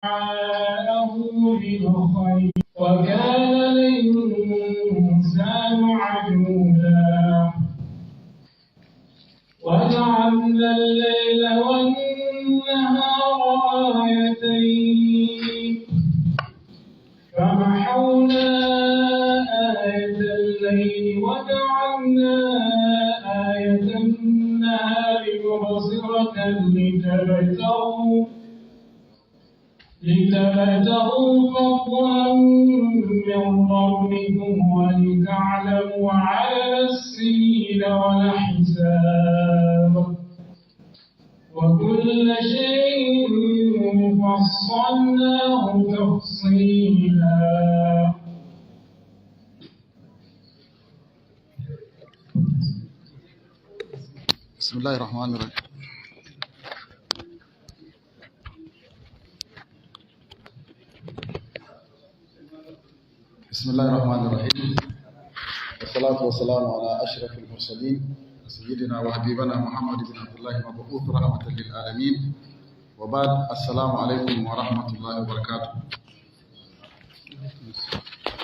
دعاءه بالخير وكان الإنسان عجولا وجعلنا الليل والنهار آيتين فمحونا آية الليل وجعلنا آية النهار مبصرة لتبتغوا فضلا من ربكم ولتعلموا عدد السنين والحساب وكل شيء فصلناه تفصيلا. بسم الله الرحمن الرحيم. بسم الله الرحمن الرحيم، والصلاة والسلام على أشرف المرسلين سيدنا وحبيبنا محمد بن عبد الله المبعوث رحمة للعالمين، وبعد. السلام عليكم ورحمة الله وبركاته.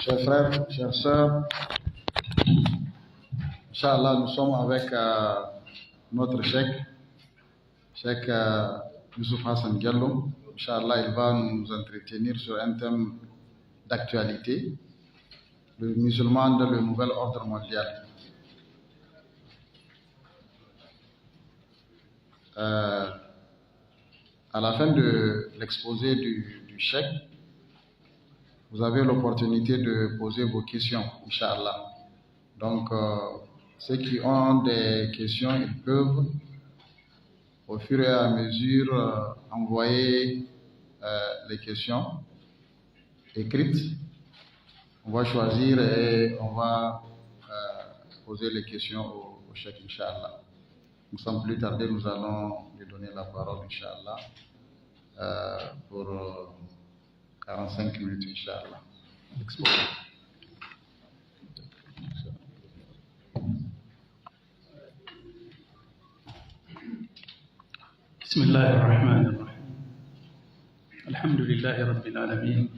Chers frères, chers sœurs, Inch'Allah, nous sommes avec notre cheikh Youssouf Hassan Diallo. Inch'Allah, il va nous entretenir sur un thème d'actualité, le musulman dans le nouvel ordre mondial. À la fin de l'exposé du cheikh, vous avez l'opportunité de poser vos questions, Inch'Allah. Donc, ceux qui ont des questions, ils peuvent, au fur et à mesure, envoyer les questions écrites. On va choisir et on va poser les questions au cheikh, Inch'Allah. Donc, sans plus tarder, nous allons lui donner la parole, Inch'Allah, pour 45 minutes, Inch'Allah. بسم الله الرحمن الرحيم. الحمد لله رب العالمين،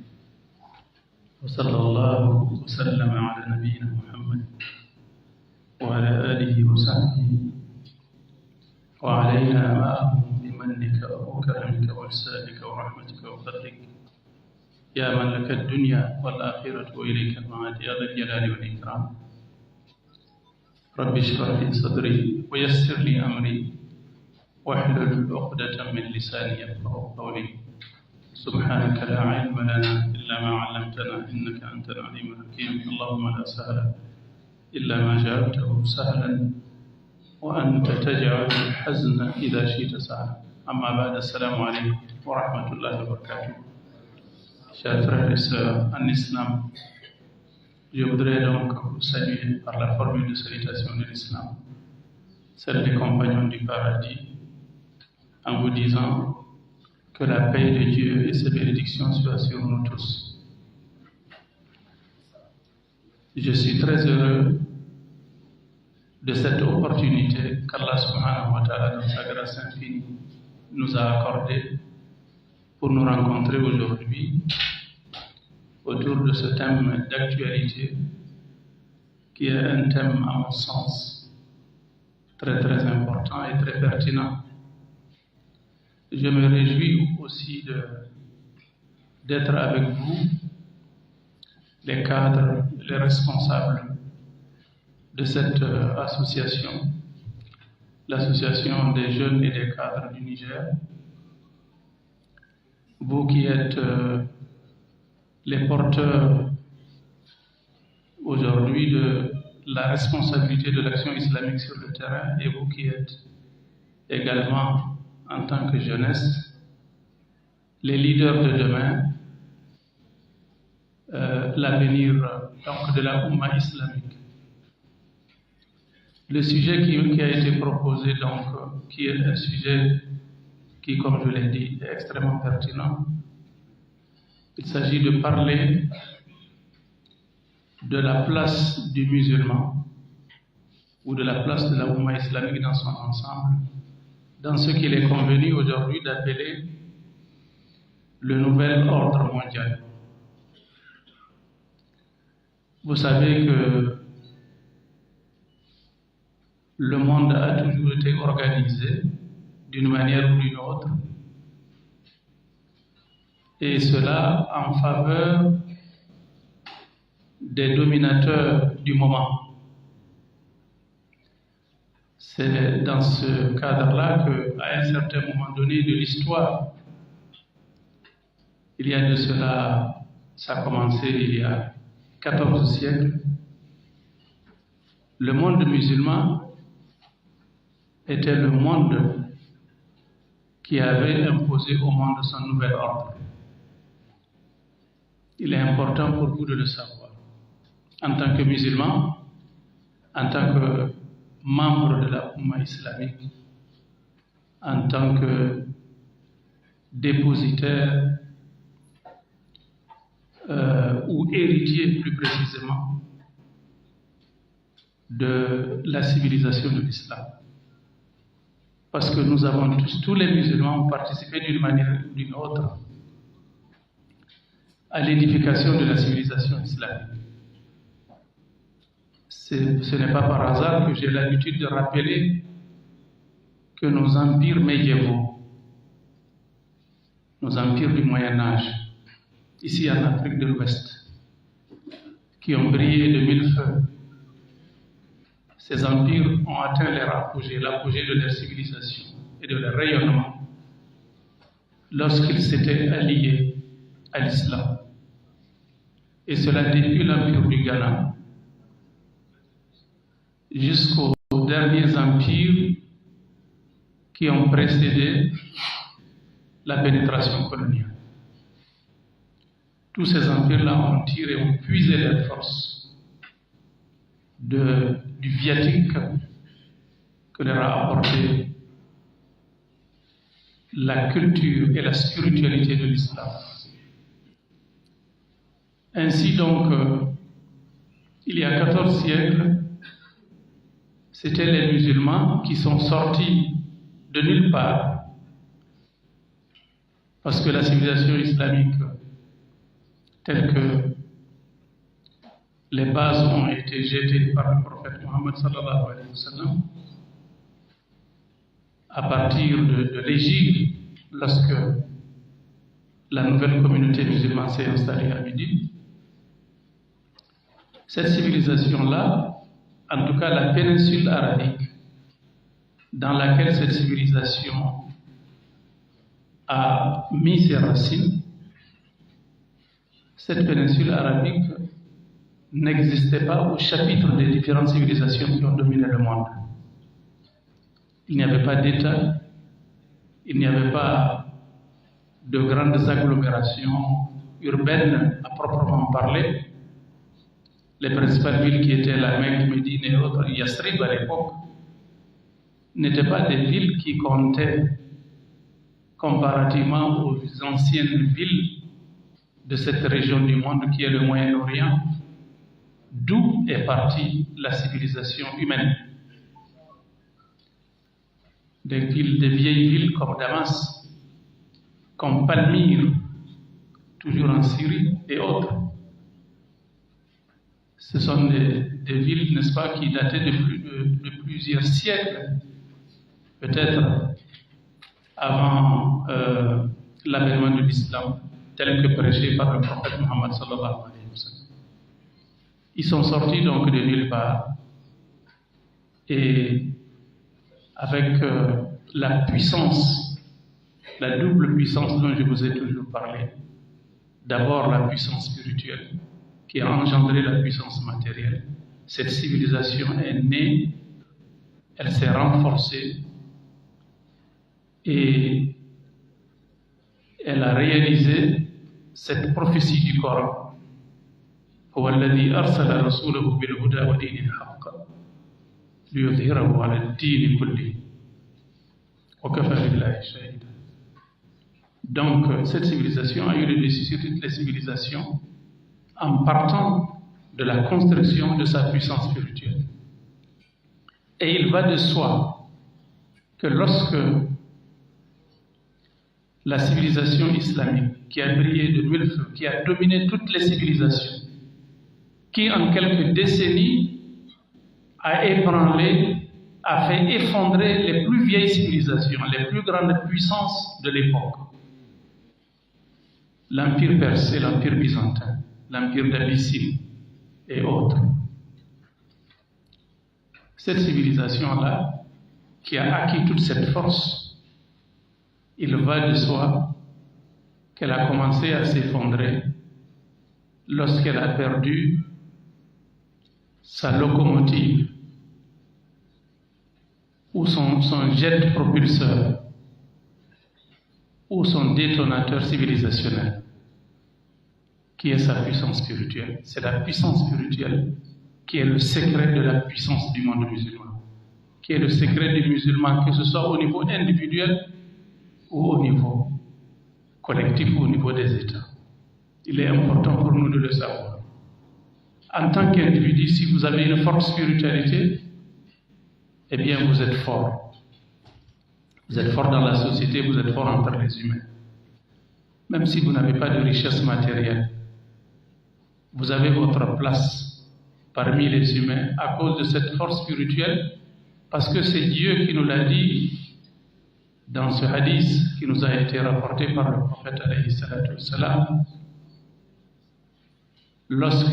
وصلى الله وسلم على نبينا محمد وعلى آله وصحبه وعلينا معهم بمنك وكرمك وإحسانك ورحمتك وفضلك يا من لك الدنيا والآخرة وإليك المعاد يا ذا الجلال والإكرام. رب اشرح لي صدري ويسر لي أمري واحلل عقدة من لساني يفقهوا قولي. سبحانك لا علم لنا إلا ما علمتنا إنك أنت العليم الحكيم. اللهم لا سهل إلا ما جعلته سهلا وأنت تجعل الحزن إذا شئت سهلا. أما بعد، السلام عليكم ورحمة الله وبركاته. Chers frères et sœurs en islam, je voudrais donc vous saluer par la formule de salutation de l'islam, celle des compagnons du paradis, en vous disant que la paix de Dieu et ses bénédictions soient sur nous tous. Je suis très heureux de cette opportunité qu'Allah subhanahu wa ta'ala, dans sa grâce infinie, nous a accordée pour nous rencontrer aujourd'hui autour de ce thème d'actualité qui est un thème, à mon sens, très très important et très pertinent. Je me réjouis aussi d'être avec vous, les cadres, les responsables de cette association, l'association des jeunes et des cadres du Niger. Vous qui êtes les porteurs aujourd'hui de la responsabilité de l'action islamique sur le terrain, et vous qui êtes également, en tant que jeunesse, les leaders de demain, l'avenir donc de la Oumma islamique. Le sujet qui a été proposé, donc, qui est un sujet qui, comme je l'ai dit, est extrêmement pertinent. Il s'agit de parler de la place du musulman ou de la place de la Oumma islamique dans son ensemble, dans ce qu'il est convenu aujourd'hui d'appeler le nouvel ordre mondial. Vous savez que le monde a toujours été organisé d'une manière ou d'une autre, et cela en faveur des dominateurs du moment. C'est dans ce cadre-là qu'à un certain moment donné de l'histoire, il y a de cela, ça a commencé il y a 14 siècles, le monde musulman était le monde qui avait imposé au monde son nouvel ordre. Il est important pour vous de le savoir. En tant que musulman, en tant que membre de la Oumma islamique, en tant que dépositaire ou héritier plus précisément de la civilisation de l'islam. Parce que nous avons tous les musulmans ont participé d'une manière ou d'une autre à l'édification de la civilisation islamique. Ce n'est pas par hasard que j'ai l'habitude de rappeler que nos empires médiévaux, nos empires du Moyen-Âge, ici en Afrique de l'Ouest, qui ont brillé de mille feux, ces empires ont atteint leur apogée, l'apogée de leur civilisation et de leur rayonnement lorsqu'ils s'étaient alliés à l'islam. Et cela depuis l'empire du Ghana jusqu'aux derniers empires qui ont précédé la pénétration coloniale. Tous ces empires-là ont tiré, ont puisé leurs forces du viatique que leur a apporté la culture et la spiritualité de l'islam. Ainsi donc, il y a 14 siècles, c'étaient les musulmans qui sont sortis de nulle part, parce que la civilisation islamique, telle que les bases ont été jetées par le prophète Mohammed sallallahu alayhi wa sallam, à partir de l'Égypte, lorsque la nouvelle communauté musulmane s'est installée à Médine. Cette civilisation-là, en tout cas la péninsule arabique, dans laquelle cette civilisation a mis ses racines, cette péninsule arabique n'existait pas au chapitre des différentes civilisations qui ont dominé le monde. Il n'y avait pas d'État, il n'y avait pas de grandes agglomérations urbaines à proprement parler. Les principales villes qui étaient la Mecque, Médine et autres, Yastrib à l'époque, n'étaient pas des villes qui comptaient comparativement aux anciennes villes de cette région du monde qui est le Moyen-Orient, d'où est partie la civilisation humaine. Des vieilles villes comme Damas, comme Palmyre, toujours en Syrie, et autres. Ce sont des villes, n'est-ce pas, qui dataient de plusieurs siècles, peut-être avant l'avènement de l'islam, tel que prêché par le prophète Mohammed sallallahu alayhi wa sallam. Ils sont sortis donc de nulle part, et avec la puissance, la double puissance dont je vous ai toujours parlé. D'abord la puissance spirituelle qui a engendré la puissance matérielle. Cette civilisation est née, elle s'est renforcée et elle a réalisé cette prophétie du Coran. هو الذي أرسل رسوله بالهدى ودين الحق ليظهره على الدين كله وكفى بالله شهيدا. Donc cette civilisation a eu le dessus sur toutes les civilisations en partant de la construction de sa puissance spirituelle. Et il va de soi que lorsque la civilisation islamique qui a brillé de mille feux, qui a dominé toutes les civilisations, qui en quelques décennies a ébranlé, a fait effondrer les plus vieilles civilisations, les plus grandes puissances de l'époque. L'Empire perse et l'Empire byzantin, l'Empire d'Abyssinie et autres. Cette civilisation-là, qui a acquis toute cette force, il va de soi qu'elle a commencé à s'effondrer lorsqu'elle a perdu sa locomotive ou son jet propulseur ou son détonateur civilisationnel, qui est sa puissance spirituelle. C'est la puissance spirituelle qui est le secret de la puissance du monde musulman, qui est le secret du musulman, que ce soit au niveau individuel ou au niveau collectif ou au niveau des États. Il est important pour nous de le savoir. En tant qu'individu, si vous avez une forte spiritualité, eh bien vous êtes fort. Vous êtes fort dans la société, vous êtes fort entre les humains. Même si vous n'avez pas de richesse matérielle, vous avez votre place parmi les humains à cause de cette force spirituelle, parce que c'est Dieu qui nous l'a dit dans ce hadith qui nous a été rapporté par le prophète alayhi salatu wassalam. Lorsque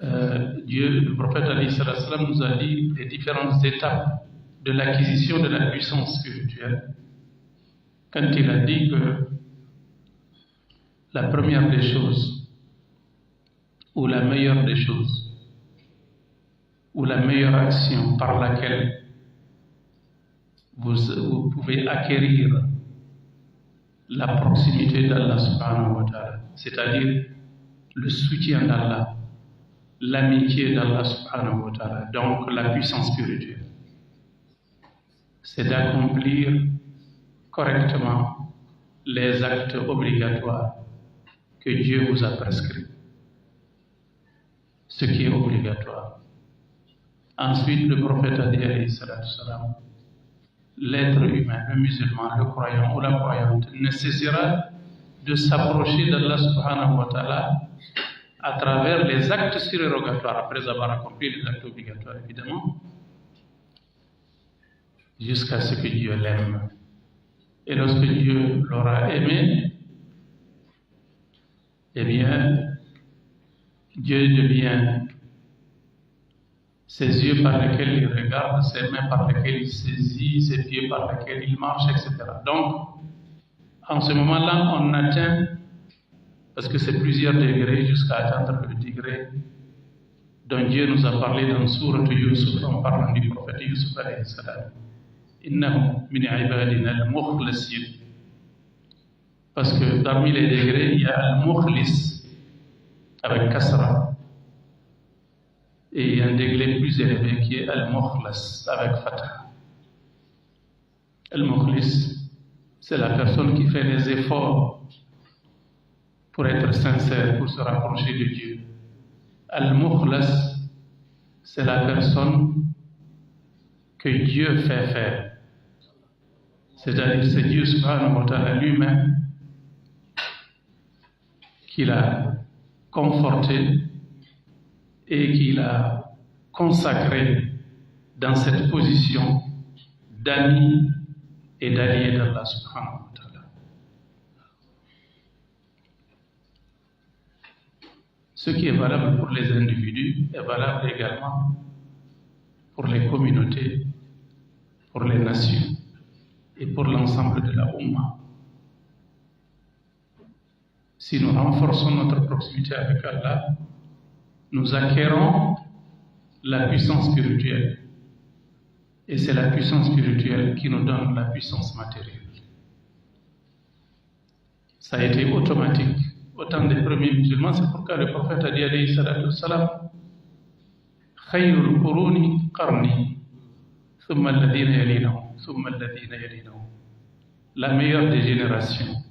le prophète alayhi salatu wassalam nous a dit les différentes étapes de l'acquisition de la puissance spirituelle, quand il a dit que la première des choses, ou la meilleure des choses, ou la meilleure action par laquelle vous pouvez acquérir la proximité d'Allah subhanahu wa ta'ala, c'est-à-dire le soutien d'Allah, l'amitié d'Allah subhanahu wa ta'ala, donc la puissance spirituelle, c'est d'accomplir correctement les actes obligatoires que Dieu vous a prescrits, ce qui est obligatoire. Ensuite, le prophète a dit, alayhi salatu salam, l'être humain, le musulman, le croyant ou la croyante ne cessera de s'approcher d'Allah subhanahu wa ta'ala à travers les actes surérogatoires, après avoir accompli les actes obligatoires évidemment, jusqu'à ce que Dieu l'aime. Et lorsque Dieu l'aura aimé, eh bien, Dieu devient ses yeux par lesquels il regarde, ses mains par lesquelles il saisit, ses pieds par lesquels il marche, etc. Donc, en ce moment-là, on atteint, parce que c'est plusieurs degrés, jusqu'à atteindre le degré dont Dieu nous a parlé dans Sourate Yusuf, en parlant du prophète Yusuf alayhi salam. Innahu min ibadina al-mukhlasin. Parce que parmi les degrés, il y a al-mukhlis, avec kasra. Et il y a un degré plus élevé qui est al-mukhlas, avec fatah. Al-mukhlis, c'est la personne qui fait les efforts pour être sincère, pour se rapprocher de Dieu. Al-mukhlas, c'est la personne que Dieu fait faire. C'est-à-dire, c'est Dieu subhanahu wa ta'ala lui-même qui l'a conforté et qui l'a consacré dans cette position d'ami et d'allié d'Allah subhanahu wa ta'ala. Ce qui est valable pour les individus est valable également pour les communautés, pour les nations et pour l'ensemble de la Ummah. Si nous renforçons notre proximité avec Allah, nous acquérons la puissance spirituelle. Et c'est la puissance spirituelle qui nous donne la puissance matérielle. Ça a été automatique au temps des premiers musulmans. C'est pourquoi le prophète a dit alayhi salatu wassalam, Khayrul quruni qarni, thumma alladhina yalinahum, thumma alladhina yalinahum. La meilleure des générations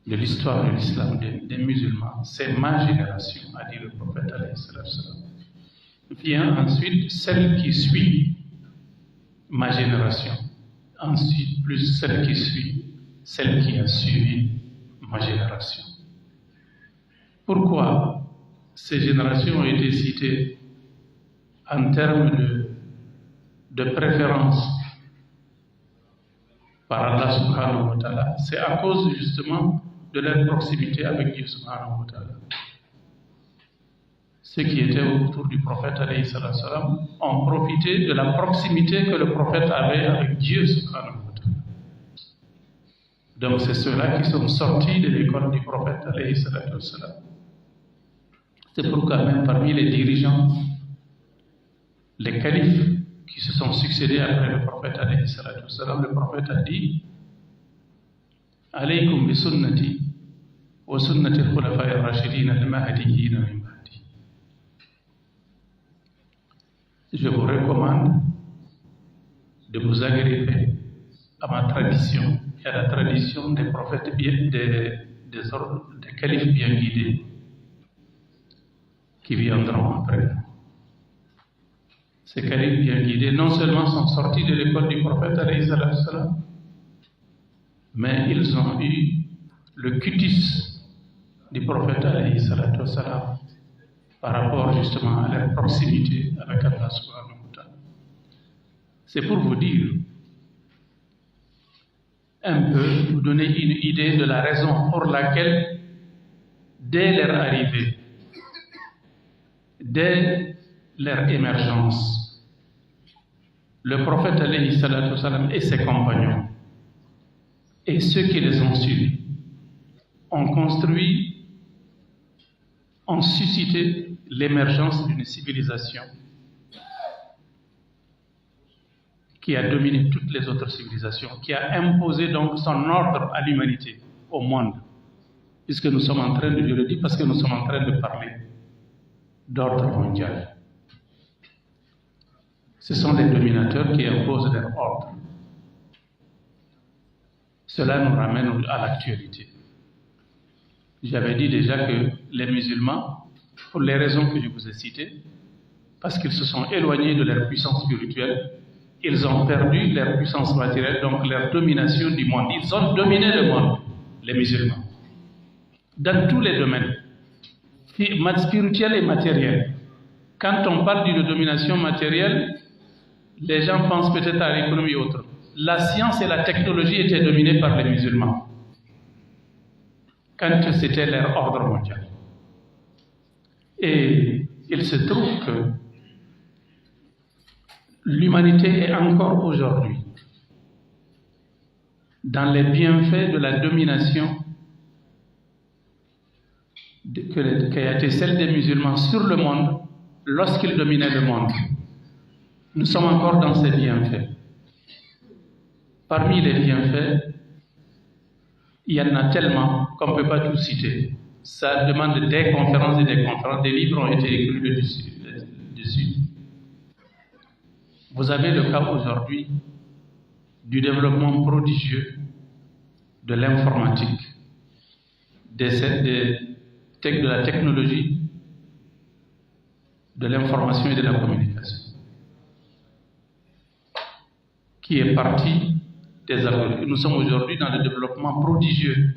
de l'histoire de l'islam, des musulmans, c'est ma génération, a dit le prophète alayhi salatu wassalam. Vient ensuite celle qui suit ma génération. ensuite plus celle qui suit, celle qui a suivi ma génération. Pourquoi ces générations ont été citées en termes de préférence par Allah subhanahu wa ta'ala? C'est à cause justement de leur proximité avec Dieu subhanahu wa ta'ala. Ceux qui étaient autour du prophète alayhi salam ont profité de la proximité que le prophète avait avec Dieu subhanahu wa ta'ala. Donc c'est ceux-là qui sont sortis de l'école du prophète alayhi salam. C'est pourquoi même parmi les dirigeants, les califes qui se sont succédés après le prophète alayhi salam, le prophète a dit: Alaykum bi sunnati wa sunnati al-khulafa'i ar-rashidin al-mahdiyyin min ba'di. Je vous recommande de vous agripper à ma tradition et à la tradition des prophètes des califes bien guidés qui viendront après. Ces califes bien guidés non seulement sont sortis de l'école du prophète alayhi salam, mais ils ont eu le cutis du prophète alayhi salam par rapport justement à leur proximité avec Allah subhanahu wa ta'ala. C'est pour vous dire un peu, vous donner une idée de la raison pour laquelle, dès leur arrivée, dès leur émergence, le prophète alayhi salam et ses compagnons et ceux qui les ont suivis ont construit, ont suscité l'émergence d'une civilisation qui a dominé toutes les autres civilisations, qui a imposé donc son ordre à l'humanité, au monde. Puisque nous sommes en train de, je le dis parce que nous sommes en train de parler d'ordre mondial. Ce sont les dominateurs qui imposent leur ordre. Cela nous ramène à l'actualité. J'avais dit déjà que les musulmans, pour les raisons que je vous ai citées, parce qu'ils se sont éloignés de leur puissance spirituelle, ils ont perdu leur puissance matérielle, donc leur domination du monde. Ils ont dominé le monde, les musulmans, dans tous les domaines, spirituels et matériels. Quand on parle d'une domination matérielle, les gens pensent peut-être à l'économie ou autre. La science et la technologie étaient dominées par les musulmans, quand c'était leur ordre mondial. Et il se trouve que l'humanité est encore aujourd'hui dans les bienfaits de la domination qui a été celle des musulmans sur le monde lorsqu'ils dominaient le monde. Nous sommes encore dans ces bienfaits. Parmi les bienfaits, il y en a tellement qu'on ne peut pas tout citer. Ça demande des conférences et des conférences. Des livres ont été écrits dessus. Vous avez le cas aujourd'hui du développement prodigieux de l'informatique, de la technologie, de l'information et de la communication, qui est partie des algorithmes. Nous sommes aujourd'hui dans le développement prodigieux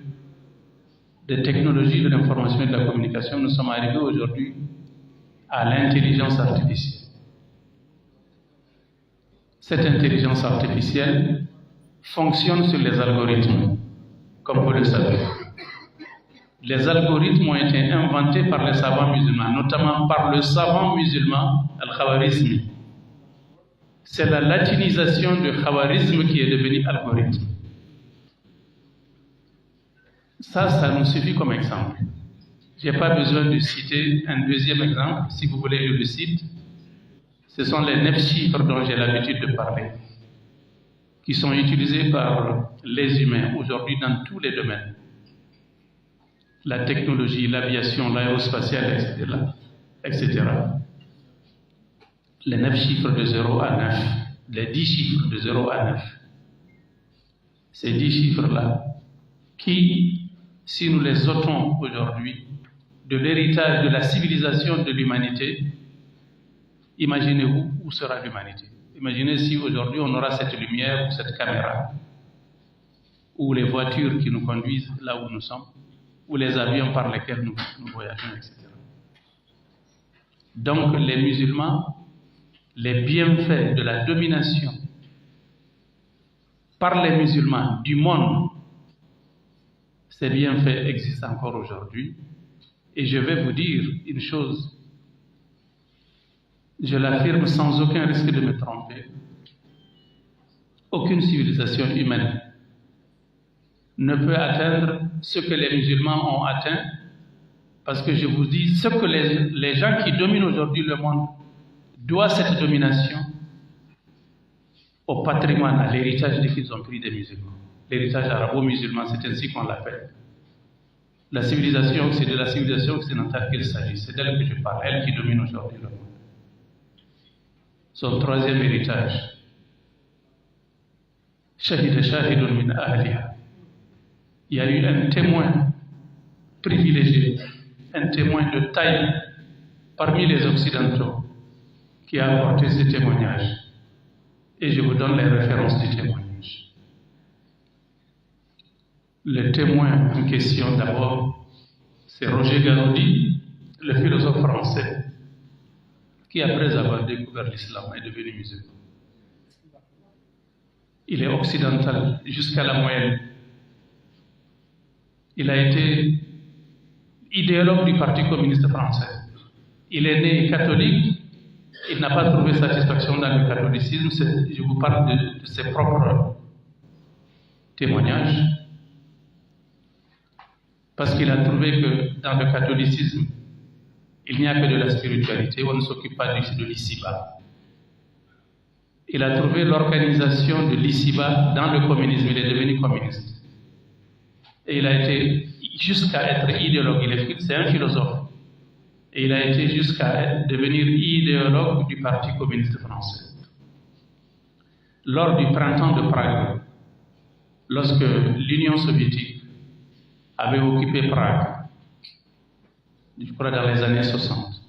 des technologies de l'information et de la communication. Nous sommes arrivés aujourd'hui à l'intelligence artificielle. Cette intelligence artificielle fonctionne sur les algorithmes, comme vous le savez. Les algorithmes ont été inventés par les savants musulmans, notamment par le savant musulman Al-Khawarizmi. C'est la latinisation du Khawarizm qui est devenu algorithme. Ça nous suffit comme exemple. Je n'ai pas besoin de citer un deuxième exemple. Si vous voulez, je le cite. Ce sont les 9 chiffres dont j'ai l'habitude de parler, qui sont utilisés par les humains aujourd'hui dans tous les domaines. La technologie, l'aviation, l'aérospatiale, etc. Les 9 chiffres de 0 à 9, les 10 chiffres de 0 à 9. Ces 10 chiffres-là, qui, si nous les ôtons aujourd'hui de l'héritage de la civilisation de l'humanité, imaginez-vous où sera l'humanité. Imaginez si aujourd'hui on aura cette lumière ou cette caméra, ou les voitures qui nous conduisent là où nous sommes, ou les avions par lesquels nous voyageons, etc. Donc les musulmans, les bienfaits de la domination par les musulmans du monde, ces bienfaits existent encore aujourd'hui. Et je vais vous dire une chose, je l'affirme sans aucun risque de me tromper. Aucune civilisation humaine ne peut atteindre ce que les musulmans ont atteint, parce que je vous dis, ce que les gens qui dominent aujourd'hui le monde doivent cette domination au patrimoine, à l'héritage qu'ils ont pris des musulmans. L'héritage arabo-musulman, c'est ainsi qu'on l'appelle. La civilisation, c'est de la civilisation occidentale qu'il s'agit, c'est d'elle que je parle, elle qui domine aujourd'hui le monde. Son troisième héritage, Shahida Shahidun min ahliha. Il y a eu un témoin privilégié, un témoin de taille parmi les Occidentaux qui a apporté ce témoignage. Et je vous donne les références du témoignage. Le témoin en question d'abord, c'est Roger Garaudy, le philosophe français, qui après avoir découvert l'islam est devenu musulman. Il est occidental jusqu'à la moyenne. Il a été idéologue du Parti communiste français. Il est né catholique, il n'a pas trouvé satisfaction dans le catholicisme. Je vous parle de ses propres témoignages. Parce qu'il a trouvé que dans le catholicisme, il n'y a que de la spiritualité, on ne s'occupe pas de l'ici-bas. Il a trouvé l'organisation de l'ici-bas dans le communisme, il est devenu communiste. Et il a été jusqu'à être idéologue, c'est un philosophe. Et il a été jusqu'à devenir idéologue du Parti communiste français. Lors du printemps de Prague, lorsque l'Union soviétique avait occupé Prague, je crois dans les années 60,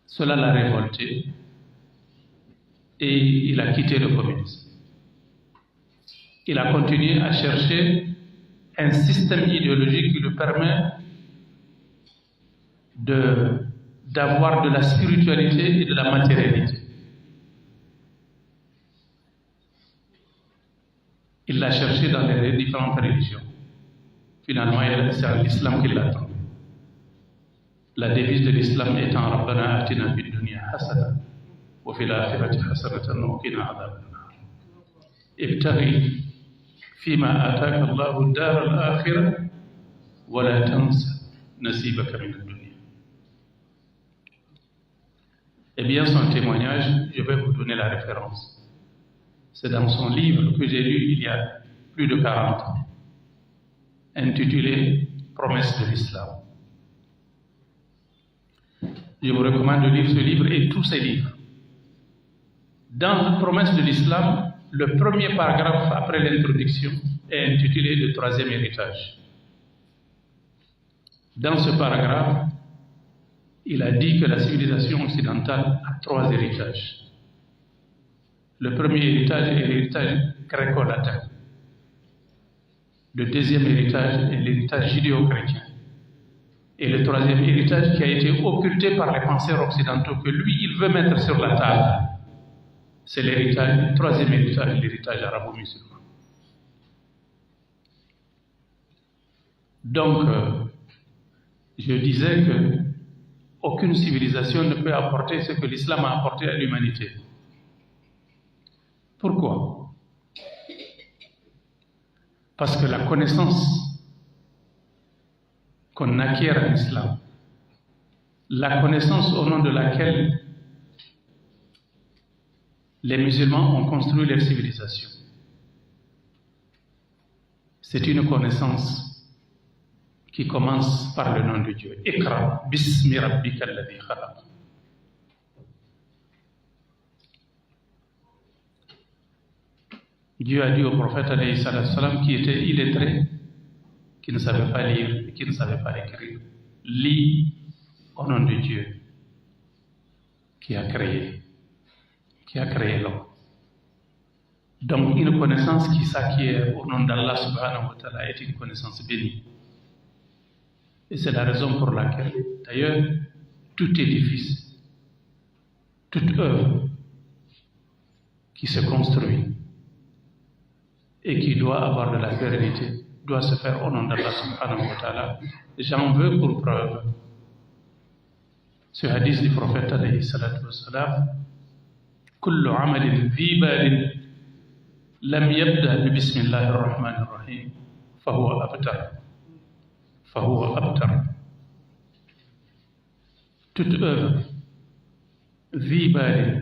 cela l'a révolté et il a quitté le communisme. Il a continué à chercher un système idéologique qui lui permet d'avoir de la spiritualité et de la matérialité. Il l'a cherché dans les différentes religions. Finalement, c'est l'islam qui l'a trouvé. La devise de l'islam étant Rabbana atina fid dunya hasana wa fil akhirati hasanatan wa qina adhaban nar. Ibtaghi fima ataka Allahu ad-dar al-akhirah wa la tansa nasibaka min ad-dunya. Eh bien, son témoignage, je vais vous donner la référence. C'est dans son livre que j'ai lu il y a plus de 40 ans, intitulé Promesses de l'Islam. Je vous recommande de lire ce livre et tous ces livres. Dans Promesses de l'Islam, le premier paragraphe après l'introduction est intitulé Le troisième héritage. Dans ce paragraphe, il a dit que la civilisation occidentale a 3 héritages. Le premier héritage est l'héritage gréco-latin. Le deuxième héritage est l'héritage judéo-chrétien. Et le troisième héritage qui a été occulté par les penseurs occidentaux que lui, il veut mettre sur la table, c'est l'héritage, le troisième héritage, l'héritage arabo-musulman. Donc, je disais que aucune civilisation ne peut apporter ce que l'islam a apporté à l'humanité. Pourquoi? Parce que la connaissance qu'on acquiert en islam, la connaissance au nom de laquelle les musulmans ont construit leur civilisation, c'est une connaissance qui commence par le nom de Dieu. Iqra bismi rabbika alladhi khalaq. Dieu a dit au prophète alayhi salam qui était illettré, qui ne savait pas lire et qui ne savait pas écrire, lis au nom de Dieu qui a créé. qui a créé l'homme. Donc une connaissance qui s'acquiert au nom d'Allah subhanahu wa ta'ala est une connaissance bénie. Et c'est la raison pour laquelle, d'ailleurs, tout édifice, toute œuvre qui se construit et qui doit avoir de la pérennité doit se faire au nom d'Allah subhanahu wa ta'ala. J'en veux pour preuve ce hadith du prophète alayhi salatu wassalam: kullu amalin dhi balin lam yabda bi bismillahir rahmanir rahim fahuwa abtar. Toute œuvre, dhi balin,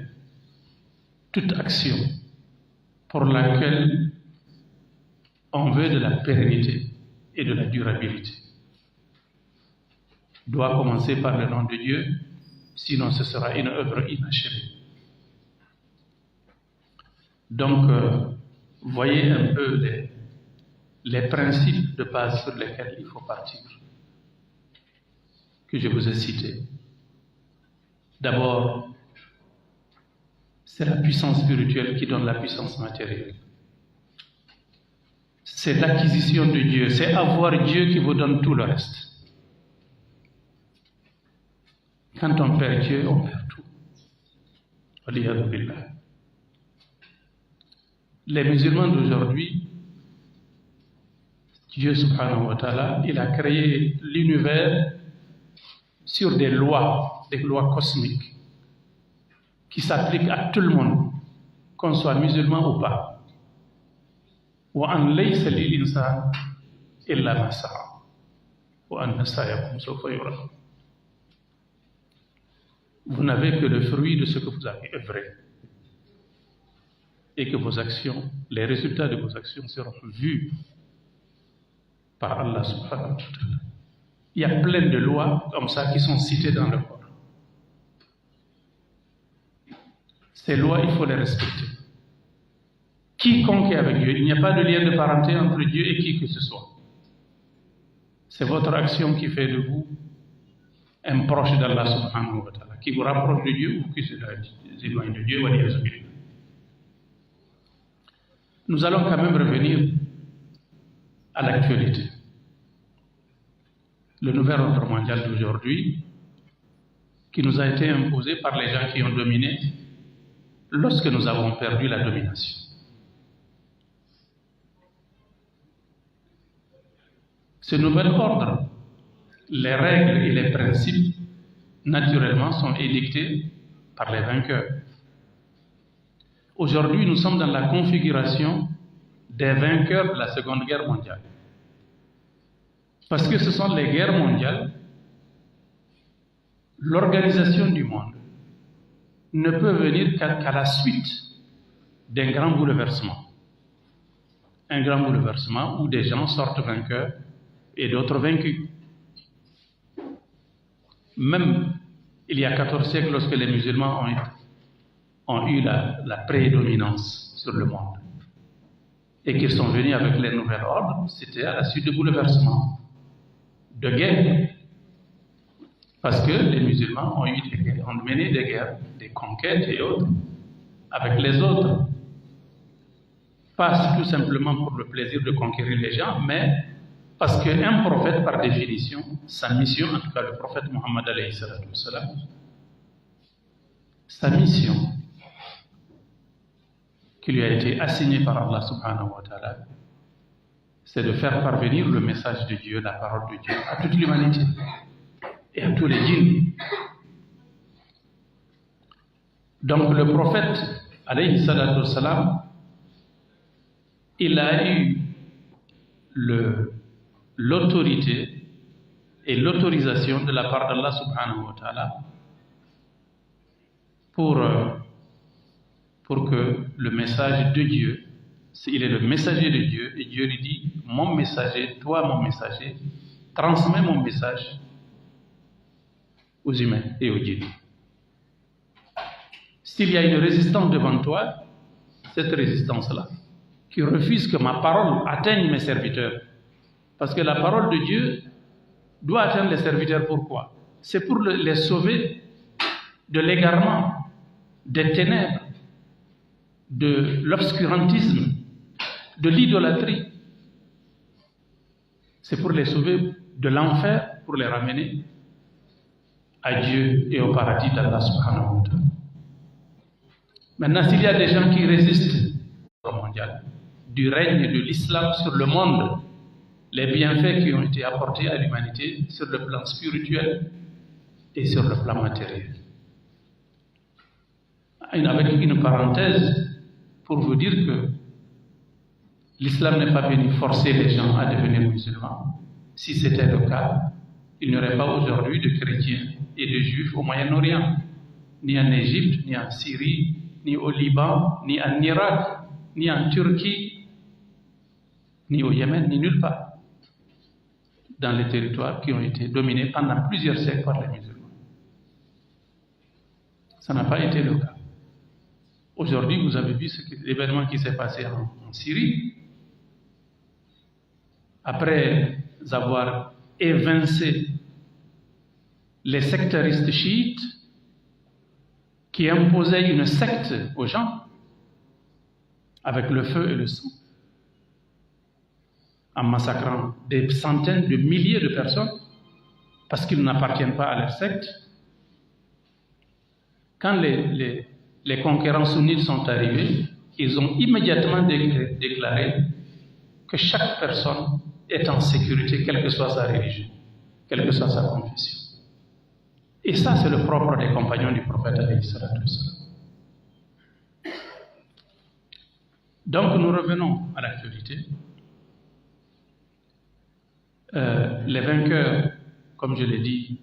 toute action pour laquelle on veut de la pérennité et de la durabilité doit commencer par le nom de Dieu, sinon ce sera une œuvre inachevée. Donc, voyez un peu les principes de base sur lesquels il faut partir, que je vous ai cités. D'abord, c'est la puissance spirituelle qui donne la puissance matérielle. C'est l'acquisition de Dieu, c'est avoir Dieu qui vous donne tout le reste. Quand on perd Dieu, on perd tout. Les musulmans d'aujourd'hui, Dieu subhanahu wa ta'ala, il a créé l'univers sur des lois cosmiques qui s'appliquent à tout le monde, qu'on soit musulman ou pas. وأن ليس للإنسان إلا ما سعى وأن سعيكم سوف يرى. Vous n'avez que le fruit de ce que vous avez œuvré, et que vos actions, les résultats de vos actions seront vus par Allah subhanahu wa ta'ala. Il y a plein de lois comme ça qui sont citées dans le Coran. Ces lois, il faut les respecter. Quiconque est avec Dieu, il n'y a pas de lien de parenté entre Dieu et qui que ce soit. C'est votre action qui fait de vous un proche d'Allah subhanahu wa ta'ala, qui vous rapproche de Dieu ou qui se éloigne de Dieu. Nous allons quand même revenir à l'actualité. Le nouvel ordre mondial d'aujourd'hui, qui nous a été imposé par les gens qui ont dominé lorsque nous avons perdu la domination. Ce nouvel ordre, les règles et les principes, naturellement, sont édictés par les vainqueurs. Aujourd'hui, nous sommes dans la configuration des vainqueurs de la Seconde Guerre mondiale. Parce que ce sont les guerres mondiales, l'organisation du monde ne peut venir qu'à la suite d'un grand bouleversement. Un grand bouleversement où des gens sortent vainqueurs et d'autres vaincus. Même il y a 14 siècles, lorsque les musulmans ont eu la prédominance sur le monde et qu'ils sont venus avec les nouveaux ordres, c'était à la suite de bouleversements, de guerres. Parce que les musulmans ont eu des guerres, ont mené des guerres, des conquêtes et autres, avec les autres. Pas tout simplement pour le plaisir de conquérir les gens, mais parce qu'un prophète, par définition, sa mission, en tout cas le prophète Mohammed alayhi salatu wassalam, sa mission qui lui a été assignée par Allah subhanahu wa ta'ala, c'est de faire parvenir le message de Dieu, la parole de Dieu, à toute l'humanité et à tous les djinns. Donc le prophète alayhi salatu wassalam, il a eu l'autorité et l'autorisation de la part d'Allah subhanahu wa ta'ala pour que le message de Dieu, il est le messager de Dieu, et Dieu lui dit: mon messager, toi mon messager, transmets mon message aux humains et aux djinns. S'il y a une résistance devant toi, cette résistance-là, qui refuse que ma parole atteigne mes serviteurs, parce que la parole de Dieu doit atteindre les serviteurs. Pourquoi? C'est pour les sauver de l'égarement, des ténèbres de l'obscurantisme, de l'idolâtrie. C'est pour les sauver de l'enfer, pour les ramener à Dieu et au paradis d'Allah subhanahu wa ta'ala. Maintenant, s'il y a des gens qui résistent au mondial, du règne de l'islam sur le monde, les bienfaits qui ont été apportés à l'humanité sur le plan spirituel et sur le plan matériel. Avec une parenthèse pour vous dire que l'islam n'est pas venu forcer les gens à devenir musulmans. Si c'était le cas, il n'y aurait pas aujourd'hui de chrétiens et de juifs au Moyen-Orient, ni en Égypte, ni en Syrie, ni au Liban, ni en Irak, ni en Turquie, ni au Yémen, ni nulle part, dans les territoires qui ont été dominés pendant plusieurs siècles par les musulmans. Ça n'a pas été le cas. Aujourd'hui, vous avez vu l'événement qui s'est passé en Syrie. Après avoir évincé les sectaristes chiites qui imposaient une secte aux gens avec le feu et le sang, en massacrant des centaines de milliers de personnes parce qu'ils n'appartiennent pas à leur secte. Quand les conquérants sunnites sont arrivés, ils ont immédiatement déclaré que chaque personne est en sécurité, quelle que soit sa religion, quelle que soit sa confession. Et ça, c'est le propre des compagnons du prophète alayhi salatu wassalam. Donc, nous revenons à l'actualité. Les vainqueurs, comme je l'ai dit,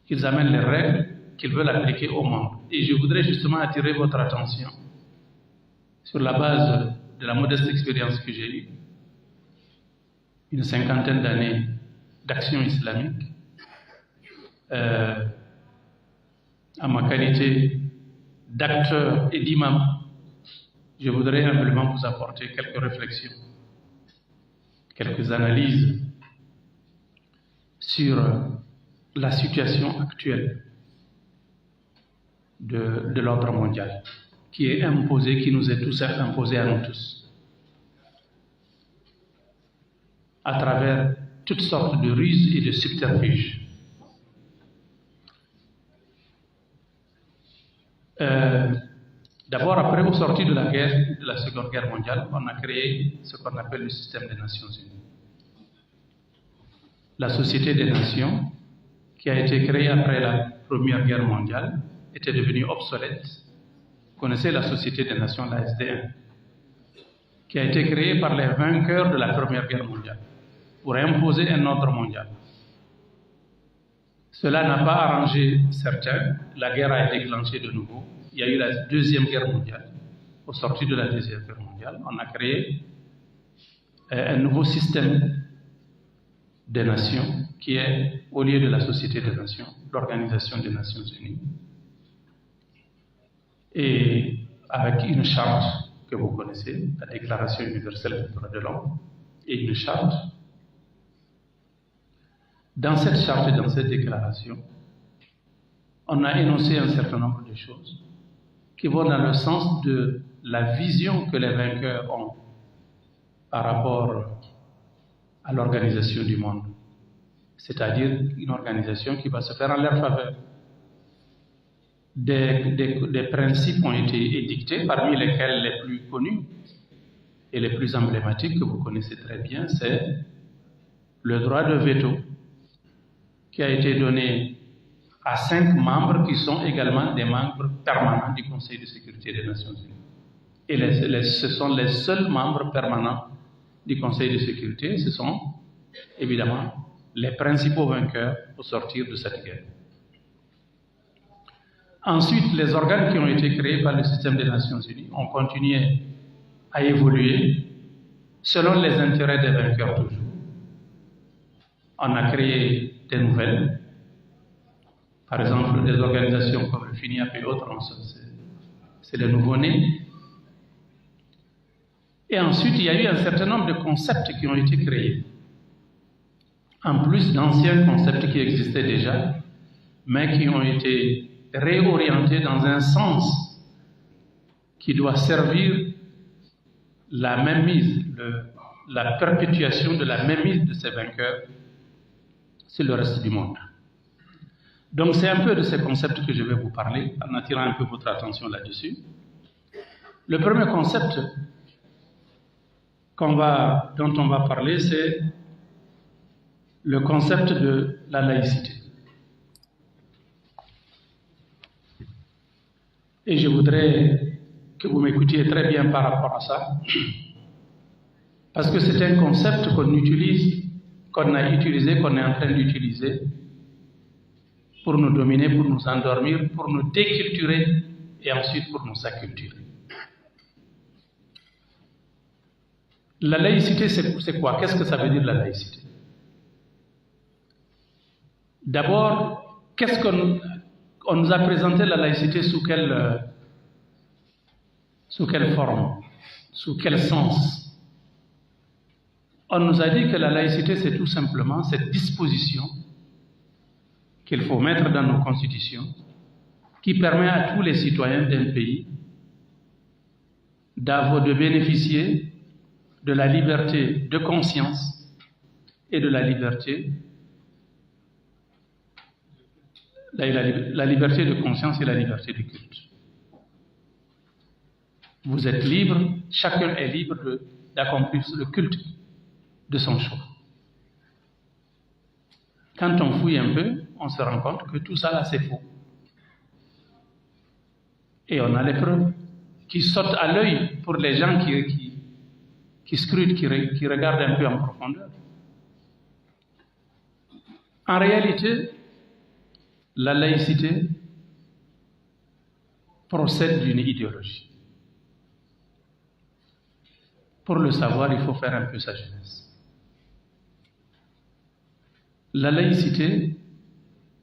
ils amènent les règles qu'ils veulent appliquer au monde. Et je voudrais justement attirer votre attention sur la base de la modeste expérience que j'ai eue, une 50aine d'années d'action islamique, à ma qualité d'acteur et d'imam. Je voudrais humblement vous apporter quelques réflexions, quelques analyses sur la situation actuelle de l'ordre mondial, qui est imposé, qui nous est tous imposé à nous tous, à travers toutes sortes de ruses et de subterfuges. D'abord, après, au sortir de la Seconde Guerre mondiale, on a créé ce qu'on appelle le système des Nations Unies. La Société des Nations, qui a été créée après la Première Guerre mondiale, était devenue obsolète. Vous connaissez la Société des Nations, la SDN, qui a été créée par les vainqueurs de la Première Guerre mondiale pour imposer un ordre mondial. Cela n'a pas arrangé certains. La guerre a été déclenchée de nouveau. Il y a eu la Deuxième Guerre mondiale. Au sortir de la Deuxième Guerre mondiale, on a créé un nouveau système des nations qui est, au lieu de la Société des Nations, l'Organisation des Nations Unies. Et avec une charte que vous connaissez, la Déclaration universelle des droits de l'homme, et une charte. Dans cette charte et dans cette déclaration, on a énoncé un certain nombre de choses qui vont dans le sens de la vision que les vainqueurs ont par rapport à l'organisation du monde, c'est-à-dire une organisation qui va se faire en leur faveur. Des principes ont été édictés, parmi lesquels les plus connus et les plus emblématiques que vous connaissez très bien, c'est le droit de veto qui a été donné à 5 membres qui sont également des membres permanents du Conseil de sécurité des Nations Unies. Et ce sont les seuls membres permanents du Conseil de sécurité, ce sont évidemment les principaux vainqueurs au sortir de cette guerre. Ensuite, les organes qui ont été créés par le système des Nations Unies ont continué à évoluer selon les intérêts des vainqueurs toujours. On a créé des nouvelles, par exemple des organisations comme le FINIAP et autres, c'est les nouveaux-nés. Et ensuite, il y a eu un certain nombre de concepts qui ont été créés, en plus d'anciens concepts qui existaient déjà, mais qui ont été réorientés dans un sens qui doit servir la mainmise, la perpétuation de la mainmise de ces vainqueurs sur le reste du monde. Donc c'est un peu de ces concepts que je vais vous parler, en attirant un peu votre attention là-dessus. Le premier concept dont on va parler, c'est le concept de la laïcité. Et je voudrais que vous m'écoutiez très bien par rapport à ça, parce que c'est un concept qu'on utilise, qu'on a utilisé, qu'on est en train d'utiliser pour nous dominer, pour nous endormir, pour nous déculturer et ensuite pour nous acculturer. La laïcité, c'est quoi? Qu'est-ce que ça veut dire la laïcité? D'abord, on nous a présenté la laïcité sous quelle forme, sous quel sens? On nous a dit que la laïcité, c'est tout simplement cette disposition qu'il faut mettre dans nos constitutions qui permet à tous les citoyens d'un pays de bénéficier de la liberté de conscience et de la liberté de conscience et la liberté de culte. Vous êtes libre, chacun est libre d'accomplir le culte de son choix. Quand on fouille un peu, on se rend compte que tout ça là c'est faux. Et on a les preuves qui sautent à l'œil pour les gens qui scrutent, qui regardent un peu en profondeur. En réalité, la laïcité procède d'une idéologie. Pour le savoir, il faut faire un peu sa jeunesse. La laïcité,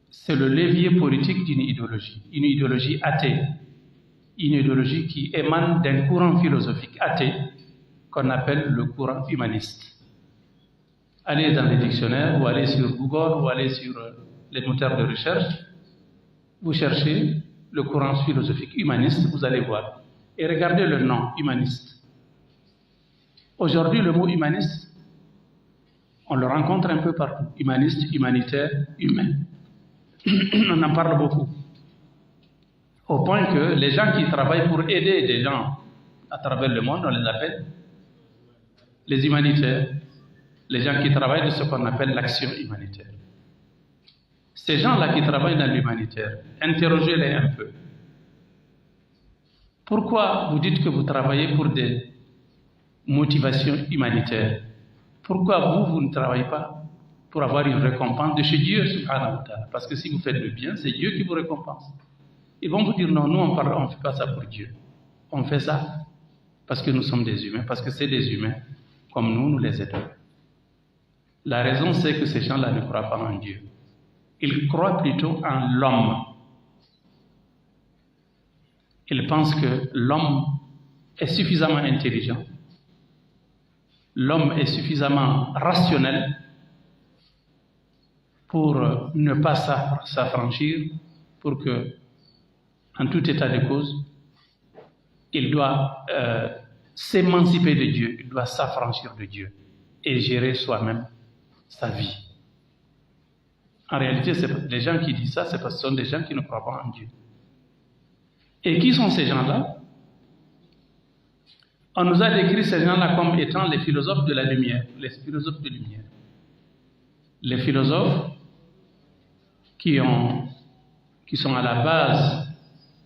c'est le levier politique d'une idéologie athée, une idéologie qui émane d'un courant philosophique athée qu'on appelle le courant humaniste. Allez dans les dictionnaires, ou allez sur Google, ou allez sur les moteurs de recherche, vous cherchez le courant philosophique humaniste, vous allez voir. Et regardez le nom, humaniste. Aujourd'hui, le mot humaniste, on le rencontre un peu partout. Humaniste, humanitaire, humain. On en parle beaucoup. Au point que les gens qui travaillent pour aider des gens à travers le monde, on les appelle les humanitaires. Les gens qui travaillent de ce qu'on appelle l'action humanitaire. Ces gens-là qui travaillent dans l'humanitaire, interrogez-les un peu. Pourquoi vous dites que vous travaillez pour des motivations humanitaires? Pourquoi vous ne travaillez pas pour avoir une récompense de chez Dieu, subhanahu wa ta'ala? Parce que si vous faites le bien, c'est Dieu qui vous récompense. Ils vont vous dire non, nous on ne fait pas ça pour Dieu. On fait ça parce que nous sommes des humains, parce que c'est des humains comme nous les aidons. La raison, c'est que ces gens-là ne croient pas en Dieu. Ils croient plutôt en l'homme. Ils pensent que l'homme est suffisamment intelligent, l'homme est suffisamment rationnel pour ne pas s'affranchir, pour que, en tout état de cause, il doit s'émanciper de Dieu, il doit s'affranchir de Dieu et gérer soi-même sa vie. En réalité, les gens qui disent ça, ce sont des gens qui ne croient pas en Dieu. Et qui sont ces gens-là? On nous a décrit ces gens-là comme étant les philosophes de la lumière, les philosophes de lumière. Les philosophes qui sont à la base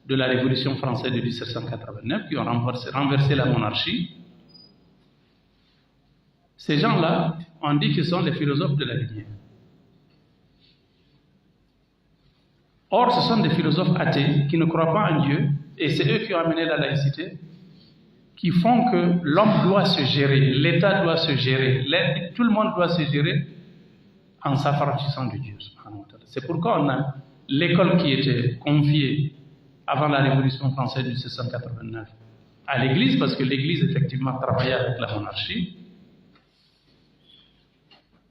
de la Révolution française de 1789, qui ont renversé la monarchie. Ces gens-là, on dit qu'ils sont les philosophes de la lumière. Or, ce sont des philosophes athées qui ne croient pas en Dieu, et c'est eux qui ont amené la laïcité, qui font que l'homme doit se gérer, l'État doit se gérer, tout le monde doit se gérer en s'affranchissant de Dieu. C'est pourquoi on a l'école qui était confiée avant la Révolution française de 1789 à l'Église, parce que l'Église effectivement travaillait avec la monarchie.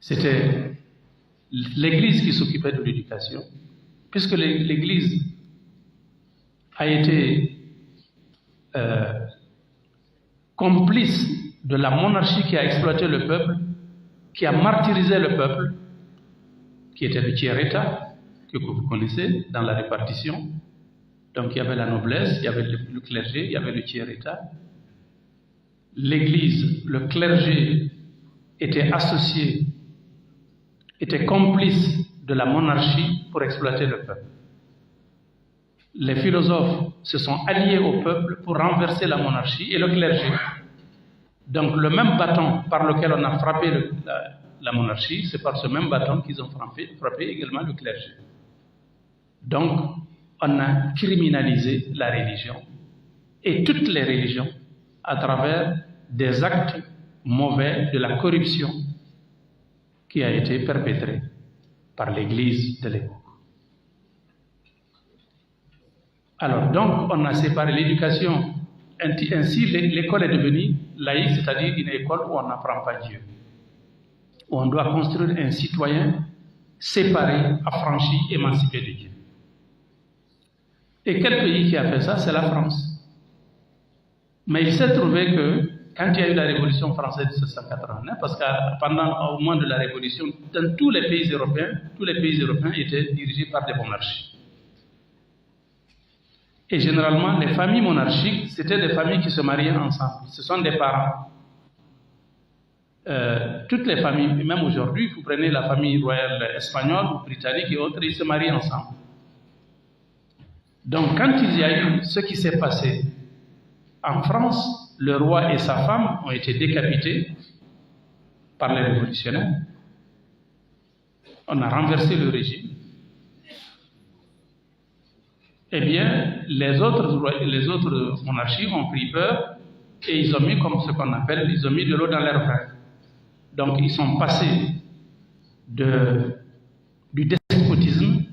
C'était l'Église qui s'occupait de l'éducation, puisque l'Église a été complice de la monarchie qui a exploité le peuple, qui a martyrisé le peuple, qui était le tiers-État, que vous connaissez dans la répartition. Donc il y avait la noblesse, il y avait le clergé, il y avait le tiers-État. L'Église, le clergé était associé, était complice de la monarchie pour exploiter le peuple. Les philosophes se sont alliés au peuple pour renverser la monarchie et le clergé. Donc le même bâton par lequel on a frappé la monarchie, c'est par ce même bâton qu'ils ont frappé également le clergé. Donc on a criminalisé la religion et toutes les religions à travers des actes mauvais de la corruption qui a été perpétrée par l'Église de l'époque. Alors donc on a séparé l'éducation, ainsi l'école est devenue laïque, c'est-à-dire une école où on n'apprend pas Dieu, où on doit construire un citoyen séparé, affranchi, émancipé de Dieu. Et quel pays qui a fait ça? C'est la France. Mais il s'est trouvé que quand il y a eu la Révolution française de 1789, parce que pendant au moins de la Révolution, dans tous les pays européens étaient dirigés par des monarchies. Et généralement, les familles monarchiques, c'était des familles qui se mariaient ensemble. Ce sont des parents. Toutes les familles, même aujourd'hui, vous prenez la famille royale espagnole ou britannique et autres, ils se marient ensemble. Donc, quand il y a eu ce qui s'est passé en France, le roi et sa femme ont été décapités par les révolutionnaires. On a renversé le régime. Eh bien, les autres monarchies ont pris peur et ils ont mis comme ce qu'on appelle, ils ont mis de l'eau dans leur vin. Donc, ils sont passés du despotisme,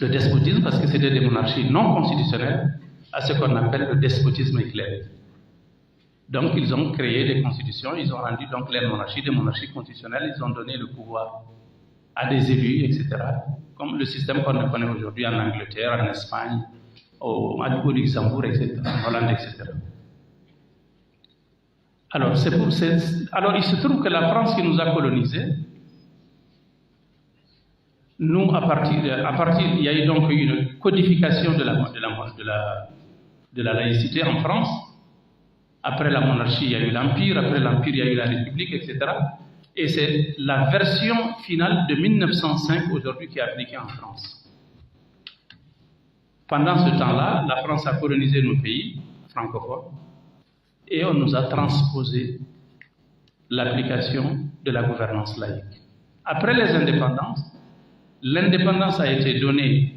le despotisme parce que c'était des monarchies non constitutionnelles, à ce qu'on appelle le despotisme éclairé. Donc, ils ont créé des constitutions, ils ont rendu donc les monarchies des monarchies constitutionnelles, ils ont donné le pouvoir à des élus, etc. Comme le système qu'on connaît aujourd'hui en Angleterre, en Espagne, au Luxembourg, etc., en Hollande, etc. Alors, il se trouve que la France qui nous a colonisés, nous, à partir, il y a eu donc une codification de la laïcité en France. Après la monarchie, il y a eu l'Empire. Après l'Empire, il y a eu la République, etc. Et c'est la version finale de 1905 aujourd'hui qui est appliquée en France. Pendant ce temps-là, la France a colonisé nos pays francophones et on nous a transposé l'application de la gouvernance laïque. Après les indépendances, l'indépendance a été donnée